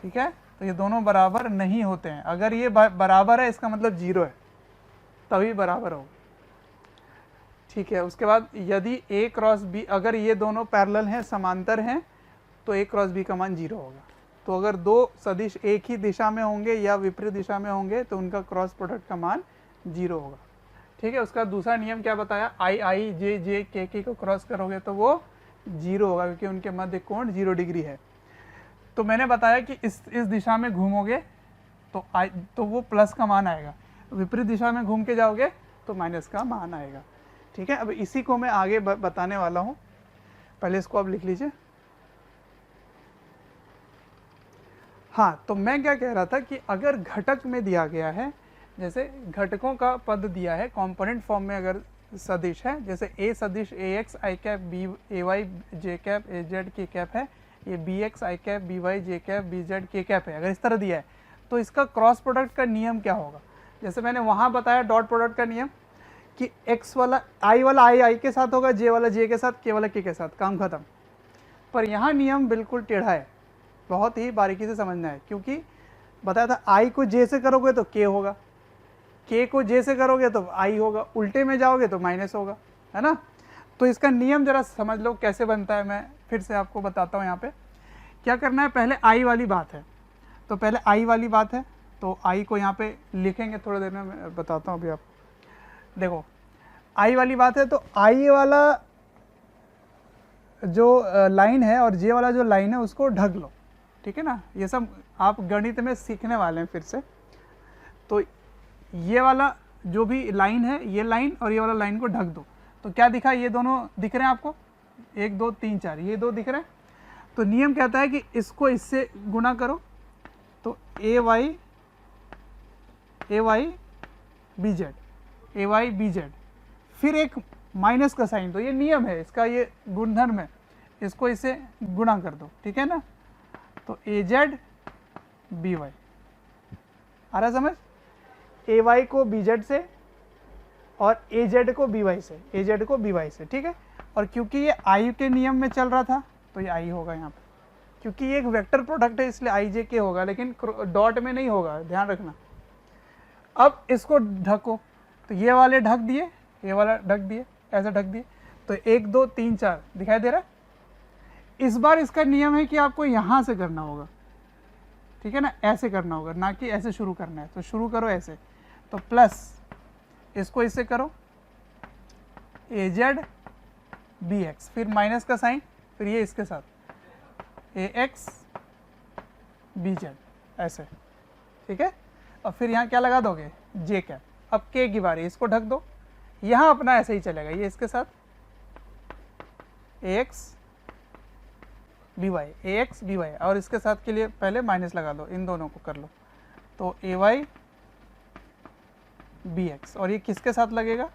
ठीक है, तो ये दोनों बराबर नहीं होते हैं। अगर ये बराबर है इसका मतलब 0 है, तभी बराबर होगा। ठीक है, उसके बाद यदि a क्रॉस b, अगर ये दोनों पैरेलल हैं, समांतर हैं, तो a क्रॉस b का मान 0 होगा। तो अगर दो सदिश एक ही दिशा में होंगे या विपरीत दिशा में होंगे तो उनका क्रॉस प्रोडक्ट का मान 0 होगा। ठीक है, उसका दूसरा नियम क्या बताया, आई आई जे जे के के को क्रॉस करोगे तो वो 0 होगा, क्योंकि उनके मध्य कोण 0 डिग्री है। तो मैंने बताया कि इस दिशा में घूमोगे तो वो प्लस का मान आएगा, विपरीत दिशा में घूम के जाओगे तो माइनस का मान आएगा। ठीक है, अब इसी को मैं आगे बताने वाला हूँ, पहले इसको आप लिख लीजिए। हाँ, तो मैं क्या कह रहा था कि अगर घटक में दिया गया है, जैसे घटकों का पद दिया है कंपोनेंट फॉर्म में, अगर सदिश है, जैसे ए सदिश A X I cap B A Y J cap A Z K cap है, ये B X I cap B Y J cap B Z K cap है, अगर इस तरह दिया है तो इसका क्रॉस प्रोडक्ट का नियम क्या होगा। जैसे मैंने वहाँ बताया डॉट प्रोडक्ट का नियम कि x वाला आई के साथ होगा, j वाला j के साथ, k वाला k के साथ, काम खत्म। पर यहाँ नियम बिल्कुल टेढ़ा है, बहुत ही बारीकी से समझना है, क्योंकि बताया था i को j से करोगे तो k होगा, k को j से करोगे तो i होगा, उल्टे में जाओगे तो माइनस होगा, है ना। तो इसका नियम जरा समझ लो कैसे बनता है, मैं फिर से आपको बताता हूँ। यहाँ पे क्या करना है, पहले i वाली बात है, तो पहले i वाली बात है, तो i को यहाँ पे लिखेंगे, थोड़ी देर में मैं बताता हूँ। अभी आप देखो i वाली बात है, तो i वाला जो लाइन है और j वाला जो लाइन है उसको ढक लो। ठीक है ना, ये सब आप गणित में सीखने वाले हैं फिर से। तो ये वाला जो भी लाइन है, ये लाइन और ये वाला लाइन को ढक दो, तो क्या दिखा, ये दोनों दिख रहे हैं आपको, 1 2 3 4, ये दो दिख रहे हैं। तो नियम कहता है कि इसको इससे गुणा करो, तो ए वाई बी जेड, फिर एक माइनस का साइन, तो ये नियम है इसका, ये गुणधर्म है, इसको इसे गुणा कर दो। ठीक है ना, तो ए जेड बी वाई, आ रहा समझ, ए वाई को बी जेड से और ए जेड को बी वाई से, ठीक है। और क्योंकि ये आई के नियम में चल रहा था तो ये आई होगा यहाँ पे, क्योंकि ये एक वेक्टर प्रोडक्ट है इसलिए आई जे के होगा, लेकिन डॉट में नहीं होगा, ध्यान रखना। अब इसको ढको, तो ये वाले ढक दिए, ये वाला ढक दिए, ऐसे ढक दिए, तो 1 2 3 4 दिखाई दे रहा है। इस बार इसका नियम है कि आपको यहाँ से करना होगा, ठीक है ना, ऐसे करना होगा, ना कि ऐसे शुरू करना है। तो शुरू करो ऐसे, तो प्लस इसको इससे करो ए जेड बी एक्स, फिर माइनस का साइन, फिर ये इसके साथ ए एक्स बी जेड, ऐसे, ठीक है। और फिर यहाँ क्या लगा दोगे, जे कैप। अब के की बारी, इसको ढक दो, यहाँ अपना ऐसे ही चलेगा, ये इसके साथ ए एक्स बी वाई, और इसके साथ के लिए पहले माइनस लगा दो, इन दोनों को कर लो, तो ए वाई बी एक्स, और ये किसके साथ लगेगा,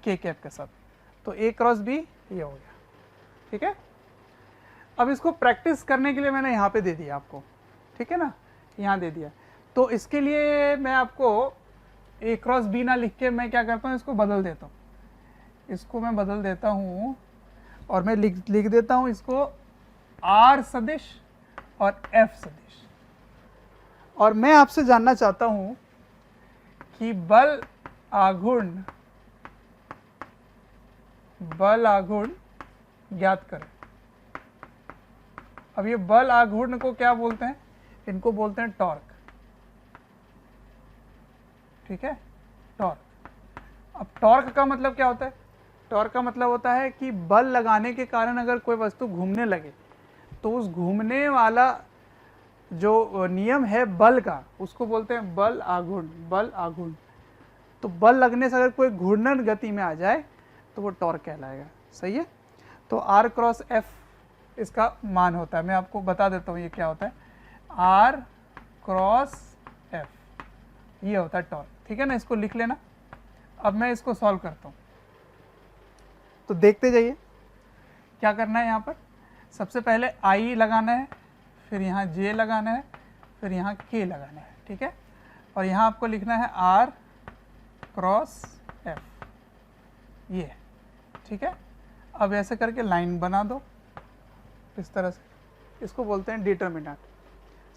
के कैप के साथ, तो ए क्रॉस बी ये हो गया। ठीक है, अब इसको प्रैक्टिस करने के लिए मैंने यहाँ पे दे दिया आपको, ठीक है ना, यहाँ दे दिया। तो इसके लिए मैं आपको ए क्रॉस बी ना लिख के मैं क्या करता हूँ, इसको बदल देता हूँ, इसको मैं बदल देता हूँ और मैं लिख देता हूँ इसको आर सदिश और एफ सदिश। और मैं आपसे जानना चाहता हूँ कि बल आघूर्ण ज्ञात करें। अब ये बल आघूर्ण को क्या बोलते हैं, इनको बोलते हैं टॉर्क, ठीक है, टॉर्क। अब टॉर्क का मतलब क्या होता है, टॉर्क का मतलब होता है कि बल लगाने के कारण अगर कोई वस्तु घूमने लगे तो उस घूमने वाला जो नियम है बल का, उसको बोलते हैं बल आघूर्ण। तो बल लगने से अगर कोई घूर्णन गति में आ जाए तो वो टॉर्क कहलाएगा, सही है। तो आर क्रॉस एफ इसका मान होता है, मैं आपको बता देता हूँ ये क्या होता है, आर क्रॉस एफ, ये होता है टॉर्क, ठीक है ना, इसको लिख लेना। अब मैं इसको सॉल्व करता हूँ, तो देखते जाइए क्या करना है। यहाँ पर सबसे पहले आई लगाना है, फिर यहाँ जे लगाना है, फिर यहाँ के लगाना है, ठीक है। और यहाँ आपको लिखना है आर क्रॉस एफ, ये, ठीक है। अब ऐसे करके लाइन बना दो इस तरह से, इसको बोलते हैं डिटर्मिनेंट,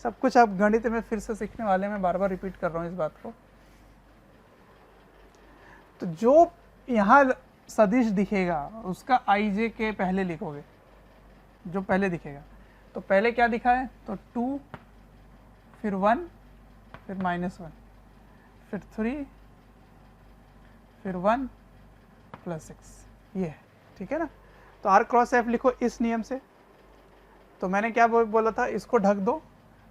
सब कुछ आप गणित में फिर से सीखने वाले हैं, मैं बार बार रिपीट कर रहा हूँ इस बात को। तो जो यहाँ सदिश दिखेगा उसका आई जे के पहले लिखोगे, जो पहले दिखेगा। तो पहले क्या दिखा है, तो 2 फिर 1 फिर -1 फिर 3 फिर 1 + 6, ये है, ठीक है ना। तो R क्रॉस F लिखो इस नियम से। तो मैंने क्या बोला था, इसको ढक दो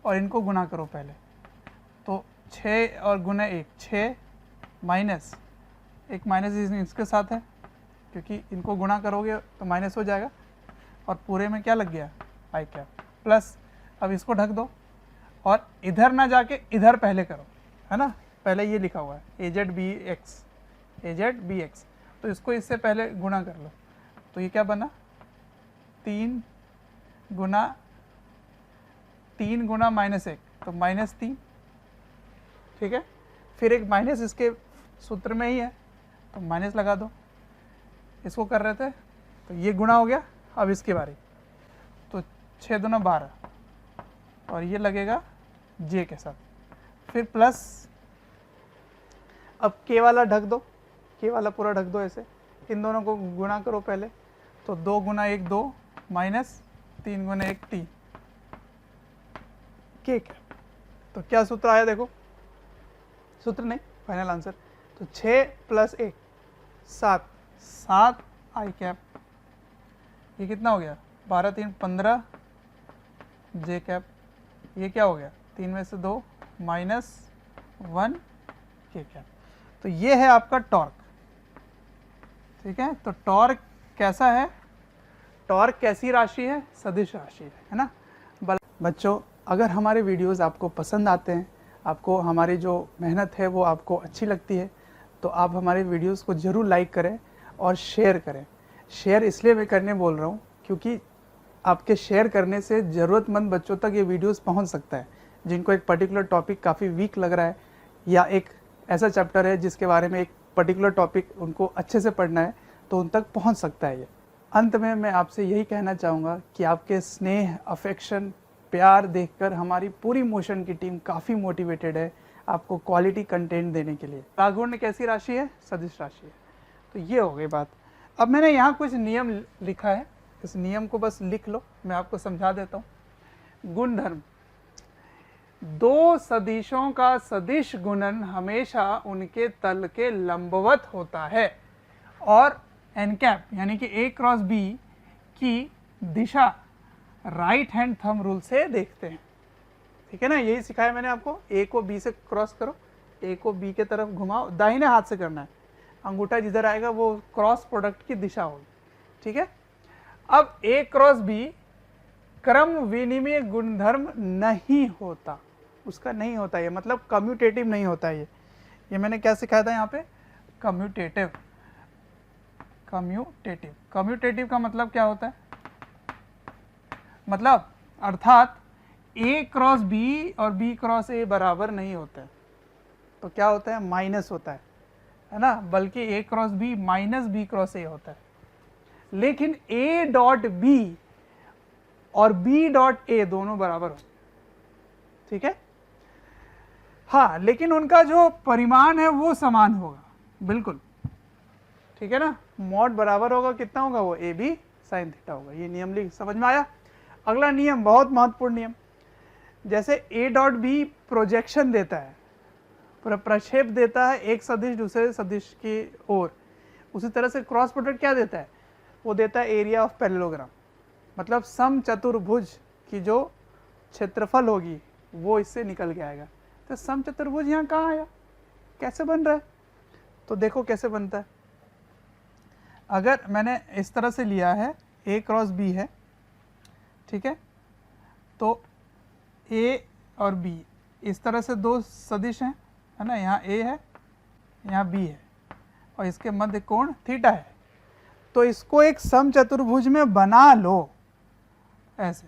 और इनको गुना करो पहले। तो 6 और गुना 1 6 माइनस एक माइनस इसके साथ है, क्योंकि इनको गुणा करोगे तो माइनस हो जाएगा, और पूरे में क्या लग गया आई कैप प्लस। अब इसको ढक दो और इधर ना जाके इधर पहले करो, है ना। पहले ये लिखा हुआ है AZ BX, तो इसको इससे पहले गुणा कर लो। तो ये क्या बना 3 गुना -1, तो -3, ठीक है। फिर एक माइनस इसके सूत्र में ही है, तो माइनस लगा दो। इसको कर रहे थे तो ये गुणा हो गया। अब इसकी बारी, तो 6 दूना 12, और ये लगेगा जे के साथ, फिर प्लस। अब के वाला ढक दो, के वाला पूरा ढक दो ऐसे, इन दोनों को गुणा करो पहले। तो 2 गुना 1 2 माइनस 3 गुना 1 3 के। तो क्या सूत्र आया देखो, सूत्र नहीं फाइनल आंसर। तो 6 + 1 7 आई कैप, ये कितना हो गया 12 3 15 जे कैप। ये क्या हो गया 3 में से 2 -1 के कैप। तो ये है आपका टॉर्क, ठीक है। तो टॉर्क कैसा है, टॉर्क कैसी राशि है, सदिश राशि है ना। बच्चों, अगर हमारे वीडियोस आपको पसंद आते हैं, आपको हमारी जो मेहनत है वो आपको अच्छी लगती है, तो आप हमारे वीडियोस को ज़रूर लाइक करें और शेयर करें। शेयर इसलिए मैं करने बोल रहा हूँ क्योंकि आपके शेयर करने से ज़रूरतमंद बच्चों तक ये वीडियोस पहुँच सकता है, जिनको एक पर्टिकुलर टॉपिक काफ़ी वीक लग रहा है, या एक ऐसा चैप्टर है जिसके बारे में एक पर्टिकुलर टॉपिक उनको अच्छे से पढ़ना है, तो उन तक पहुँच सकता है ये। अंत में मैं आपसे यही कहना चाहूँगा कि आपके स्नेह, अफेक्शन, प्यार देखकर हमारी पूरी मोशन की टीम काफ़ी मोटिवेटेड है आपको क्वालिटी कंटेंट देने के लिए। रागुण कैसी राशि है, सदिश राशि है। तो ये हो गई बात। अब मैंने यहाँ कुछ नियम लिखा है, इस नियम को बस लिख लो, मैं आपको समझा देता हूँ। गुणधर्म, दो सदिशों का सदिश गुणन हमेशा उनके तल के लंबवत होता है, और एन कैप यानी कि A क्रॉस B की दिशा राइट हैंड थंब रूल से देखते हैं, ठीक है ना। यही सिखाया मैंने आपको, A को B से क्रॉस करो, A को B के तरफ घुमाओ, दाहिने हाथ से करना है, अंगूठा जिधर आएगा वो क्रॉस प्रोडक्ट की दिशा होगी, ठीक है। अब A क्रॉस B क्रम विनिमय गुणधर्म नहीं होता, उसका नहीं होता, ये मतलब कम्यूटेटिव नहीं होता है। ये मैंने क्या सिखाया था यहाँ पे, कम्यूटेटिव। कम्यूटेटिव, कम्यूटेटिव का मतलब क्या होता है, मतलब अर्थात A क्रॉस B और B क्रॉस A बराबर नहीं होता है, तो क्या होता है, माइनस होता है ना, बल्कि A cross B minus B cross A होता है। लेकिन A डॉट B और B डॉट A दोनों बराबर होते हैं, ठीक है। हाँ, लेकिन उनका जो परिमाण है वो समान होगा, बिल्कुल, ठीक है ना। मॉड बराबर होगा, कितना होगा वो, AB sin थीटा होगा। ये नियम लिख, समझ में आया। अगला नियम बहुत महत्वपूर्ण नियम, जैसे A डॉट B प्रोजेक्शन देता है, प्रक्षेप देता है एक सदिश दूसरे सदिश की ओर, उसी तरह से क्रॉस प्रोडक्ट क्या देता है, वो देता है एरिया ऑफ पैरेललोग्राम, मतलब समचतुर्भुज की जो क्षेत्रफल होगी वो इससे निकल के आएगा। तो समचतुर्भुज यहाँ कहाँ आया, कैसे बन रहा है, तो देखो कैसे बनता है। अगर मैंने इस तरह से लिया है, A क्रॉस B है, ठीक है, तो A और B इस तरह से दो सदिश हैं, है ना, यहाँ A है यहाँ B है, और इसके मध्य कोण थीटा है। तो इसको एक समचतुर्भुज में बना लो, ऐसे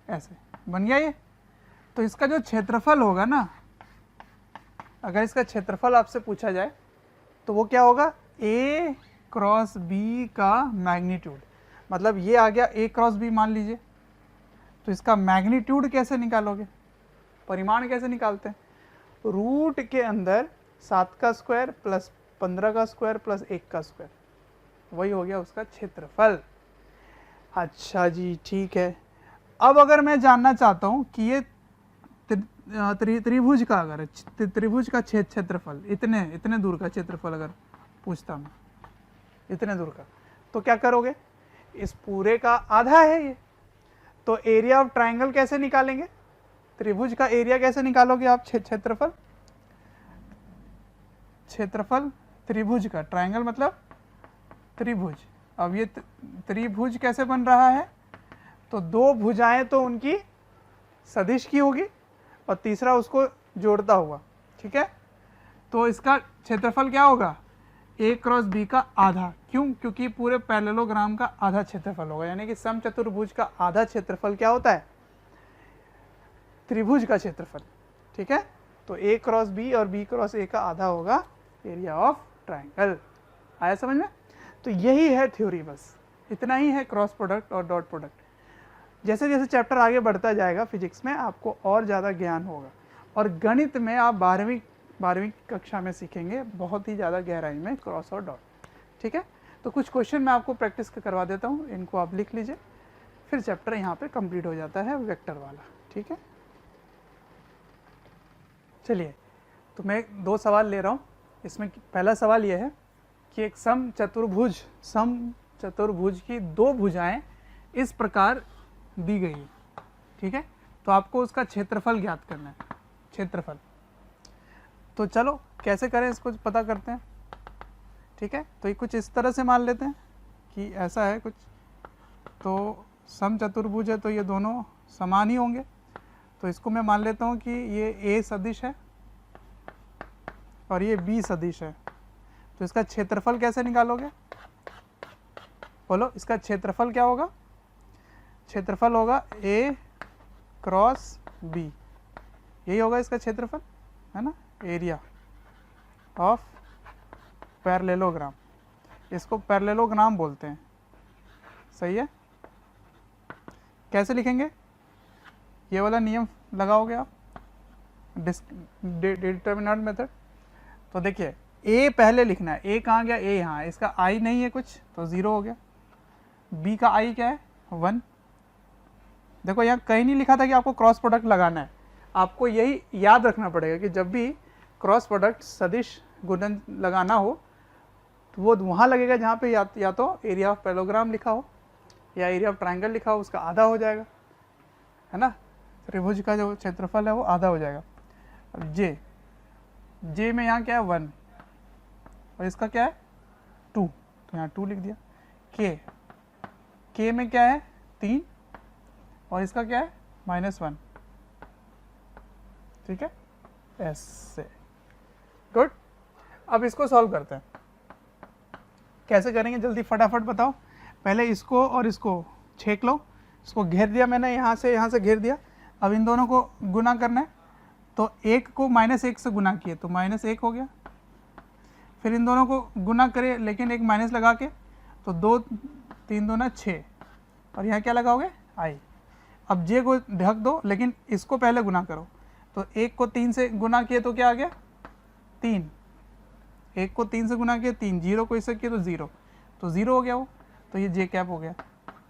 ऐसे बन गया ये। तो इसका जो क्षेत्रफल होगा ना, अगर इसका क्षेत्रफल आपसे पूछा जाए तो वो क्या होगा, A क्रॉस B का मैग्नीट्यूड, मतलब ये आ गया A क्रॉस B मान लीजिए, तो इसका मैग्नीट्यूड कैसे निकालोगे, परिमाण कैसे निकालते हैं? रूट के अंदर 7 का स्क्वायर प्लस 15 का स्क्वायर प्लस 1 का स्क्वायर, वही हो गया उसका क्षेत्रफल। अच्छा जी, ठीक है। अब अगर मैं जानना चाहता हूं कि ये त्रिभुज का, अगर त्रिभुज का क्षेत्रफल, इतने दूर का क्षेत्रफल अगर पूछता मैं, इतने दूर का, तो क्या करोगे? इस पूरे का आधा है ये, तो एरिया ऑफ ट्राइंगल कैसे निकालेंगे? त्रिभुज का एरिया कैसे निकालोगे आप? क्षेत्रफल, क्षेत्रफल त्रिभुज का, ट्राइंगल मतलब त्रिभुज। अब ये त्रिभुज कैसे बन रहा है? तो दो भुजाएं तो उनकी सदिश की होगी और तीसरा उसको जोड़ता हुआ, ठीक है? तो इसका क्षेत्रफल क्या होगा? a क्रॉस b का आधा। क्यों? क्योंकि पूरे पैरेललोग्राम का आधा क्षेत्रफल होगा, यानी कि समचतुर्भुज का आधा क्षेत्रफल क्या होता है? त्रिभुज का क्षेत्रफल, ठीक है? तो a क्रॉस b और b क्रॉस a का आधा होगा एरिया ऑफ ट्राइंगल। आया समझ में? तो यही है थ्योरी, बस इतना ही है क्रॉस प्रोडक्ट और डॉट प्रोडक्ट। जैसे जैसे चैप्टर आगे बढ़ता जाएगा फिजिक्स में आपको और ज़्यादा ज्ञान होगा, और गणित में आप 12वीं कक्षा में सीखेंगे बहुत ही ज़्यादा गहराई में क्रॉस और डॉट, ठीक है? तो कुछ क्वेश्चन मैं आपको प्रैक्टिस करवा देता हूँ, इनको आप लिख लीजिए, फिर चैप्टर यहाँ पे कंप्लीट हो जाता है वेक्टर वाला, ठीक है? चलिए, तो मैं 2 सवाल ले रहा हूँ। इसमें पहला सवाल यह है कि एक समचतुर्भुज की 2 भुजाएं इस प्रकार दी गई है, ठीक है? तो आपको उसका क्षेत्रफल ज्ञात करना है, क्षेत्रफल। तो चलो कैसे करें, इसको पता करते हैं, ठीक है? तो ये कुछ इस तरह से मान लेते हैं कि ऐसा है कुछ, तो समचतुर्भुज है तो ये दोनों समान ही होंगे। तो इसको मैं मान लेता हूँ कि ये a सदिश है और ये b सदिश है। तो इसका क्षेत्रफल कैसे निकालोगे? बोलो, इसका क्षेत्रफल क्या होगा? क्षेत्रफल होगा a क्रॉस b, यही होगा इसका क्षेत्रफल, है ना? एरिया ऑफ पैरेललोग्राम, इसको पैरेललोग्राम बोलते हैं, सही है? कैसे लिखेंगे? ये वाला नियम लगाओगे आप, डिटरमिनेंट मेथड। तो देखिए, a पहले लिखना है, a कहाँ गया? a यहाँ, इसका i नहीं है कुछ तो 0 हो गया। b का i क्या है? 1। देखो यहाँ कहीं नहीं लिखा था कि आपको क्रॉस प्रोडक्ट लगाना है, आपको यही याद रखना पड़ेगा कि जब भी क्रॉस प्रोडक्ट सदिश गुणन लगाना हो तो वो वहाँ लगेगा जहाँ पे या तो एरिया ऑफ पैरेललोग्राम लिखा हो या एरिया ऑफ ट्राइंगल लिखा हो, उसका आधा हो जाएगा, है ना? त्रिभुज का जो क्षेत्रफल है वो आधा हो जाएगा। अब जे में यहाँ क्या है? 1 और इसका क्या है? 2, तो यहाँ 2 लिख दिया। के में क्या है? 3 और इसका क्या है? -1, ठीक है? ऐसे, गुड। अब इसको सॉल्व करते हैं, कैसे करेंगे जल्दी फटाफट बताओ। पहले इसको और इसको छेक लो, इसको घेर दिया मैंने, यहाँ से घेर दिया। अब इन दोनों को गुना करना है, तो 1 को -1 से गुना किए तो -1 हो गया। फिर इन दोनों को गुना करें लेकिन एक माइनस लगा के, तो 2 3 2 6, और यहाँ क्या लगाओगे? i। अब जे को ढक दो लेकिन इसको पहले गुना करो, तो 1 को 3 से गुना किए तो क्या आ गया? 3। 1 को 3 से गुना किया 3, 0 को इससे किए तो 0, तो 0 हो गया वो, तो ये जे कैप हो गया।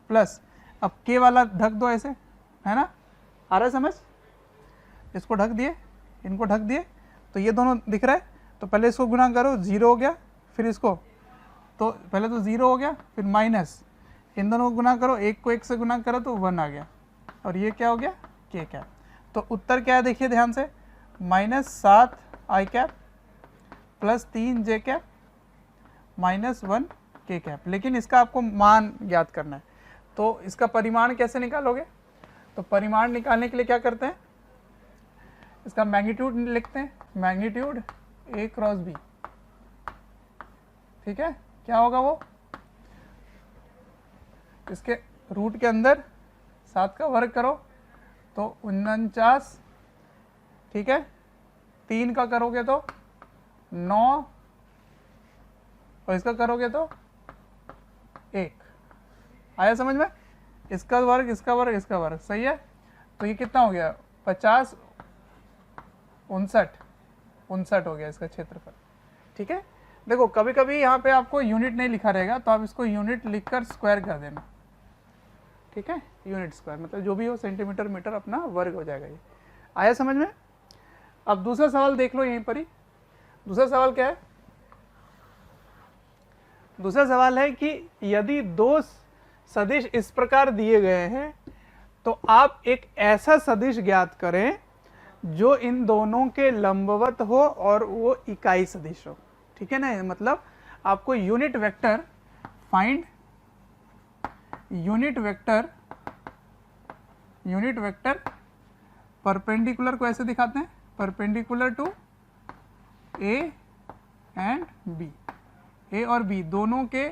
प्लस अब के वाला ढक दो ऐसे, है ना? आ रहा है समझ? इसको ढक दिए, इनको ढक दिए, तो ये दोनों दिख रहा है, तो पहले इसको गुना करो, 0 हो गया। फिर इसको, तो पहले तो 0 हो गया, फिर माइनस, इन दोनों को गुना करो, 1 को 1 से गुना करो तो 1 आ गया, और ये क्या हो गया? के कैप। तो उत्तर क्या है देखिए ध्यान से, -7 i cap plus 3 J cap -1 के कैप। लेकिन इसका आपको मान ज्ञात करना है, तो इसका परिमाण कैसे निकालोगे? तो परिमाण निकालने के लिए क्या करते हैं? इसका मैग्नीट्यूड लिखते हैं, मैग्नीट्यूड a क्रॉस b, ठीक है? क्या होगा वो? इसके रूट के अंदर 7 का वर्ग करो तो 49, ठीक है? 3 का करोगे तो 9, और इसका करोगे तो 1। आया समझ में? इसका वर्ग, इसका वर्ग, इसका वर्ग, सही है। तो ये कितना हो गया 50, 59 हो गया इसका क्षेत्रफल। ठीक है, देखो कभी कभी यहाँ पे आपको यूनिट नहीं लिखा रहेगा तो आप इसको यूनिट लिखकर स्क्वायर कर देना। ठीक है, यूनिट स्क्वायर मतलब जो भी हो सेंटीमीटर मीटर अपना वर्ग हो जाएगा। ये आया समझ में। अब दूसरा सवाल देख लो यहीं पर ही। दूसरा सवाल क्या है? दूसरा सवाल है कि यदि दो सदिश इस प्रकार दिए गए हैं तो आप एक ऐसा सदिश ज्ञात करें जो इन दोनों के लंबवत हो और वो इकाई सदिश हो। ठीक है ना, मतलब आपको unit vector find unit vector perpendicular को ऐसे दिखाते हैं, perpendicular to A and B, A और बी दोनों के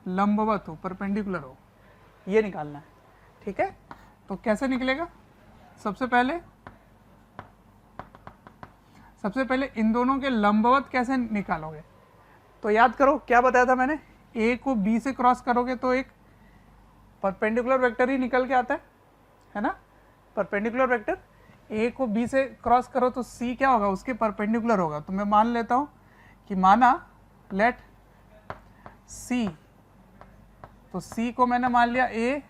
लंबवत हो, परपेंडिकुलर हो, ये निकालना है। ठीक है, तो कैसे निकलेगा? सबसे पहले इन दोनों के लंबवत कैसे निकालोगे? तो याद करो क्या बताया था मैंने, ए को बी से क्रॉस करोगे तो एक परपेंडिकुलर वेक्टर ही निकल के आता है ना। परपेंडिकुलर वेक्टर ए को बी से क्रॉस करो तो सी क्या होगा, उसके परपेंडिकुलर होगा। तो मैं मान लेता हूं कि माना लेट सी, तो सी को मैंने मान लिया ए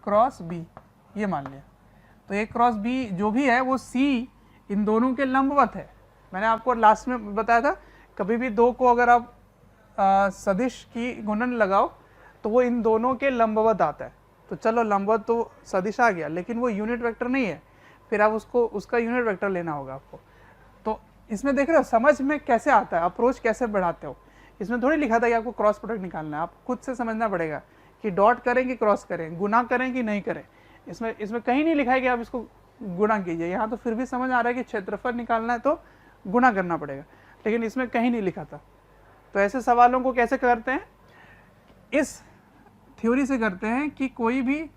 क्रॉस बी, ये मान लिया। तो ए क्रॉस बी जो भी है वो सी इन दोनों के लंबवत है। मैंने आपको लास्ट में बताया था कभी भी दो को अगर आप सदिश की गुणन लगाओ तो वो इन दोनों के लंबवत आता है। तो चलो लंबवत तो सदिश आ गया, लेकिन वो यूनिट वेक्टर नहीं है, फिर आप उसका यूनिट वेक्टर लेना होगा आपको। तो इसमें देख रहे हो समझ में कैसे आता है, अप्रोच कैसे बढ़ाते हो। इसमें थोड़ी लिखा था कि आपको क्रॉस प्रोडक्ट निकालना है, आप खुद से समझना पड़ेगा कि डॉट करें कि क्रॉस करें, गुना करें कि नहीं करें। इसमें कहीं नहीं लिखा है कि आप इसको गुणा कीजिए। यहाँ तो फिर भी समझ आ रहा है कि क्षेत्रफल निकालना है तो गुणा करना पड़ेगा, लेकिन इसमें कहीं नहीं लिखा था। तो ऐसे सवालों को कैसे करते हैं, इस थ्योरी से करते हैं कि कोई भी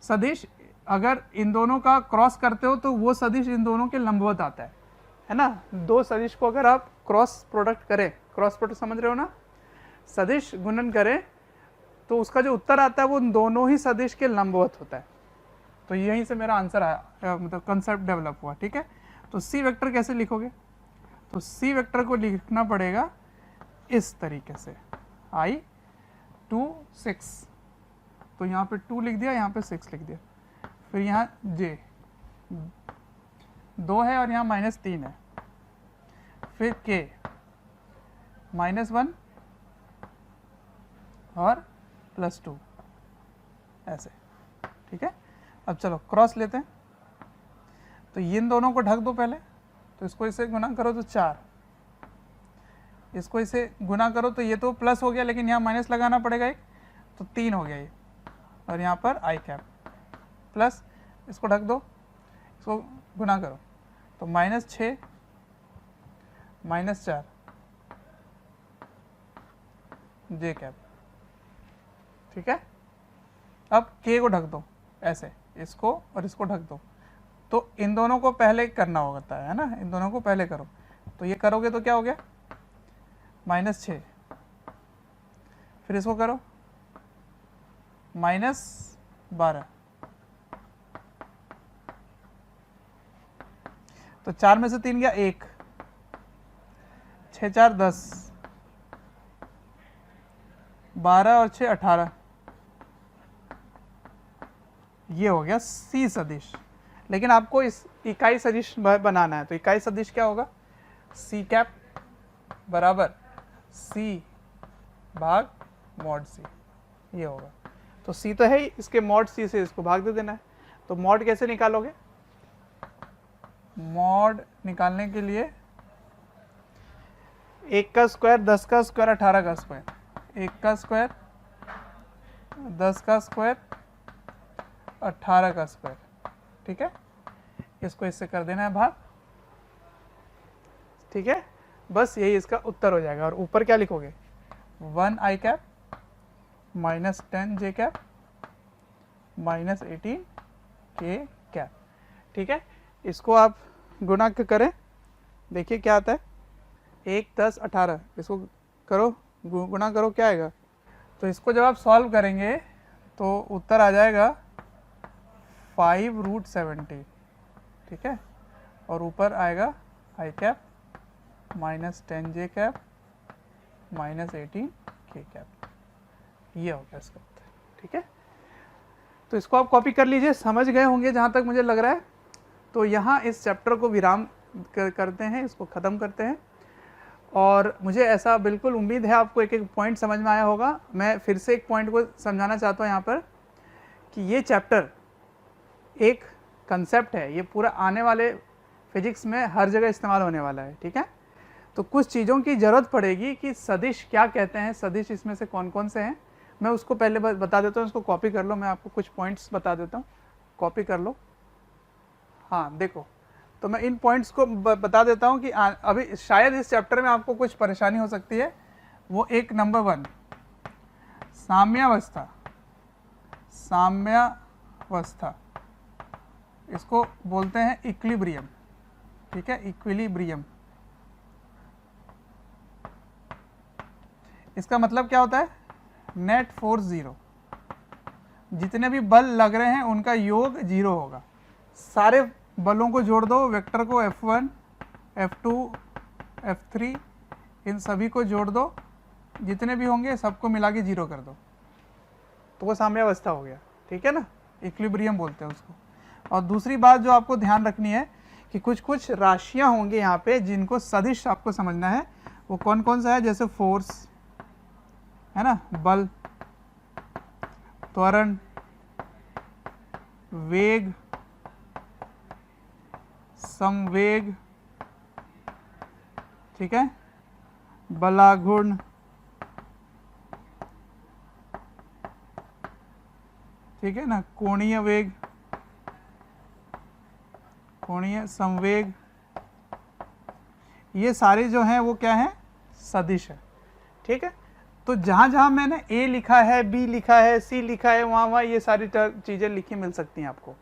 सदिश अगर इन दोनों का क्रॉस करते हो तो वो सदिश इन दोनों के लंबवत आता है ना। दो सदिश को अगर आप क्रॉस प्रोडक्ट करें, क्रॉस प्रोडक्ट समझ रहे हो ना, सदिश गुणन करें तो उसका जो उत्तर आता है वो उन दोनों ही सदिश के लंबवत होता है। तो यहीं से मेरा आंसर आया, मतलब कंसेप्ट डेवलप हुआ। ठीक है, तो सी वेक्टर कैसे लिखोगे? तो सी वेक्टर को लिखना पड़ेगा इस तरीके से, I 2 6, तो यहाँ पे 2 लिख दिया, यहाँ पे 6 लिख दिया, फिर यहाँ j 2 है और यहाँ -3 है, फिर k -1 और +2 ऐसे। ठीक है, अब चलो क्रॉस लेते हैं। तो इन दोनों को ढक दो पहले, तो इसको इसे गुना करो तो 4, इसको इसे गुना करो तो ये तो प्लस हो गया, लेकिन यहाँ माइनस लगाना पड़ेगा एक, तो 3 हो गया ये, और यहाँ पर आई कैप प्लस, इसको ढक दो, इसको गुना करो तो -6 -4 जे कैप। ठीक है, अब k को ढक दो ऐसे, इसको और इसको ढक दो। तो इन दोनों को पहले करना होता है ना, इन दोनों को पहले करो। तो ये करोगे तो क्या हो गया -6, फिर इसको करो -12, तो 4 में से 3 गया 1, 6 4 10, 12 और 6 18, ये हो गया सी सदिश। लेकिन आपको इस इकाई सदिश बनाना है, तो इकाई सदिश क्या होगा, सी कैप बराबर सी भाग मॉड सी, ये होगा। तो सी तो है ही, इसके मॉड सी से इसको भाग दे देना है। तो मॉड कैसे निकालोगे? मॉड निकालने के लिए 1 का स्क्वायर 10 का स्क्वायर 18 का स्क्वायर, 1 का स्क्वायर 10 का स्क्वायर 18 का स्क्वायर। ठीक है, इसको इससे कर देना है भाग। ठीक है, बस यही इसका उत्तर हो जाएगा। और ऊपर क्या लिखोगे, 1 आई कैप -10 जे कैप -18 के कैप। ठीक है, इसको आप गुणा करें, देखिए क्या आता है, 1 10 18, इसको करो गुणा करो, क्या आएगा। तो इसको जब आप सॉल्व करेंगे तो उत्तर आ जाएगा 5√70, ठीक है, और ऊपर आएगा i cap minus 10j cap minus 18k cap, ये हो गया इसका उत्तर, ठीक है। तो इसको आप कॉपी कर लीजिए, समझ गए होंगे जहाँ तक मुझे लग रहा है। तो यहाँ इस चैप्टर को विराम करते हैं, इसको ख़त्म करते हैं, और मुझे ऐसा बिल्कुल उम्मीद है आपको एक एक पॉइंट समझ में आया होगा। मैं फिर से एक पॉइंट को समझाना चाहता हूँ यहाँ पर कि ये चैप्टर एक कंसेप्ट है, ये पूरा आने वाले फिजिक्स में हर जगह इस्तेमाल होने वाला है, ठीक है। तो कुछ चीज़ों की ज़रूरत पड़ेगी कि सदिश क्या कहते हैं, सदिश इसमें से कौन कौन से हैं, मैं उसको पहले बता देता हूँ। इसको कॉपी कर लो, मैं आपको कुछ पॉइंट्स बता देता हूँ, कॉपी कर लो। हाँ देखो, तो मैं इन पॉइंट्स को बता देता हूँ कि अभी शायद इस चैप्टर में आपको कुछ परेशानी हो सकती है। वो एक नंबर 1 साम्यावस्था, साम्यावस्था इसको बोलते हैं इक्विलिब्रियम, ठीक है, इक्विलिब्रियम। इसका मतलब क्या होता है, नेट फोर्स 0, जितने भी बल लग रहे हैं उनका योग 0 होगा। सारे बलों को जोड़ दो, वेक्टर को F1, F2, F3 इन सभी को जोड़ दो, जितने भी होंगे सबको मिला के 0 कर दो, तो वो साम्यावस्था हो गया, ठीक है ना, इक्विलिब्रियम बोलते हैं उसको। और दूसरी बात जो आपको ध्यान रखनी है कि कुछ कुछ राशियां होंगी यहाँ पे जिनको सदिश आपको समझना है। वो कौन कौन सा है, जैसे फोर्स है ना, बल, त्वरण, वेग, संवेग, ठीक है, बलाघूर्ण, ठीक है ना, कोणीय वेग, कोणीय संवेग, ये सारे जो हैं वो क्या है, सदिश है, ठीक है। तो जहाँ जहाँ मैंने A लिखा है, B लिखा है, C लिखा है, वहाँ वहाँ ये सारी चीज़ें लिखी मिल सकती हैं आपको,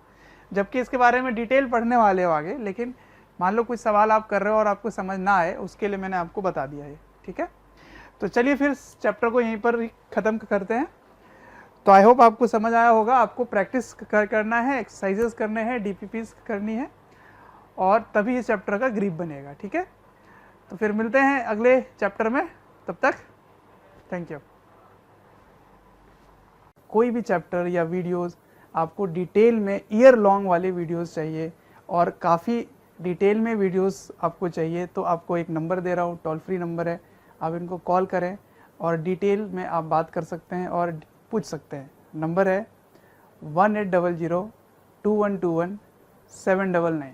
जबकि इसके बारे में डिटेल पढ़ने वाले हो आगे। लेकिन मान लो कुछ सवाल आप कर रहे हो और आपको समझ ना आए, उसके लिए मैंने आपको बता दिया है, ठीक है। तो चलिए फिर चैप्टर को यहीं पर ख़त्म करते हैं। तो आई होप आपको समझ आया होगा। आपको प्रैक्टिस करना है, एक्सरसाइजेस करने हैं, DPPs करनी है, और तभी इस चैप्टर का ग्रिप बनेगा, ठीक है। तो फिर मिलते हैं अगले चैप्टर में, तब तक थैंक यू। कोई भी चैप्टर या वीडियोस आपको डिटेल में ईयर लॉन्ग वाले वीडियोस चाहिए और काफ़ी डिटेल में वीडियोस आपको चाहिए, तो आपको एक नंबर दे रहा हूँ, टोल फ्री नंबर है, आप इनको कॉल करें और डिटेल में आप बात कर सकते हैं और पूछ सकते हैं। नंबर है 1800 2121 799।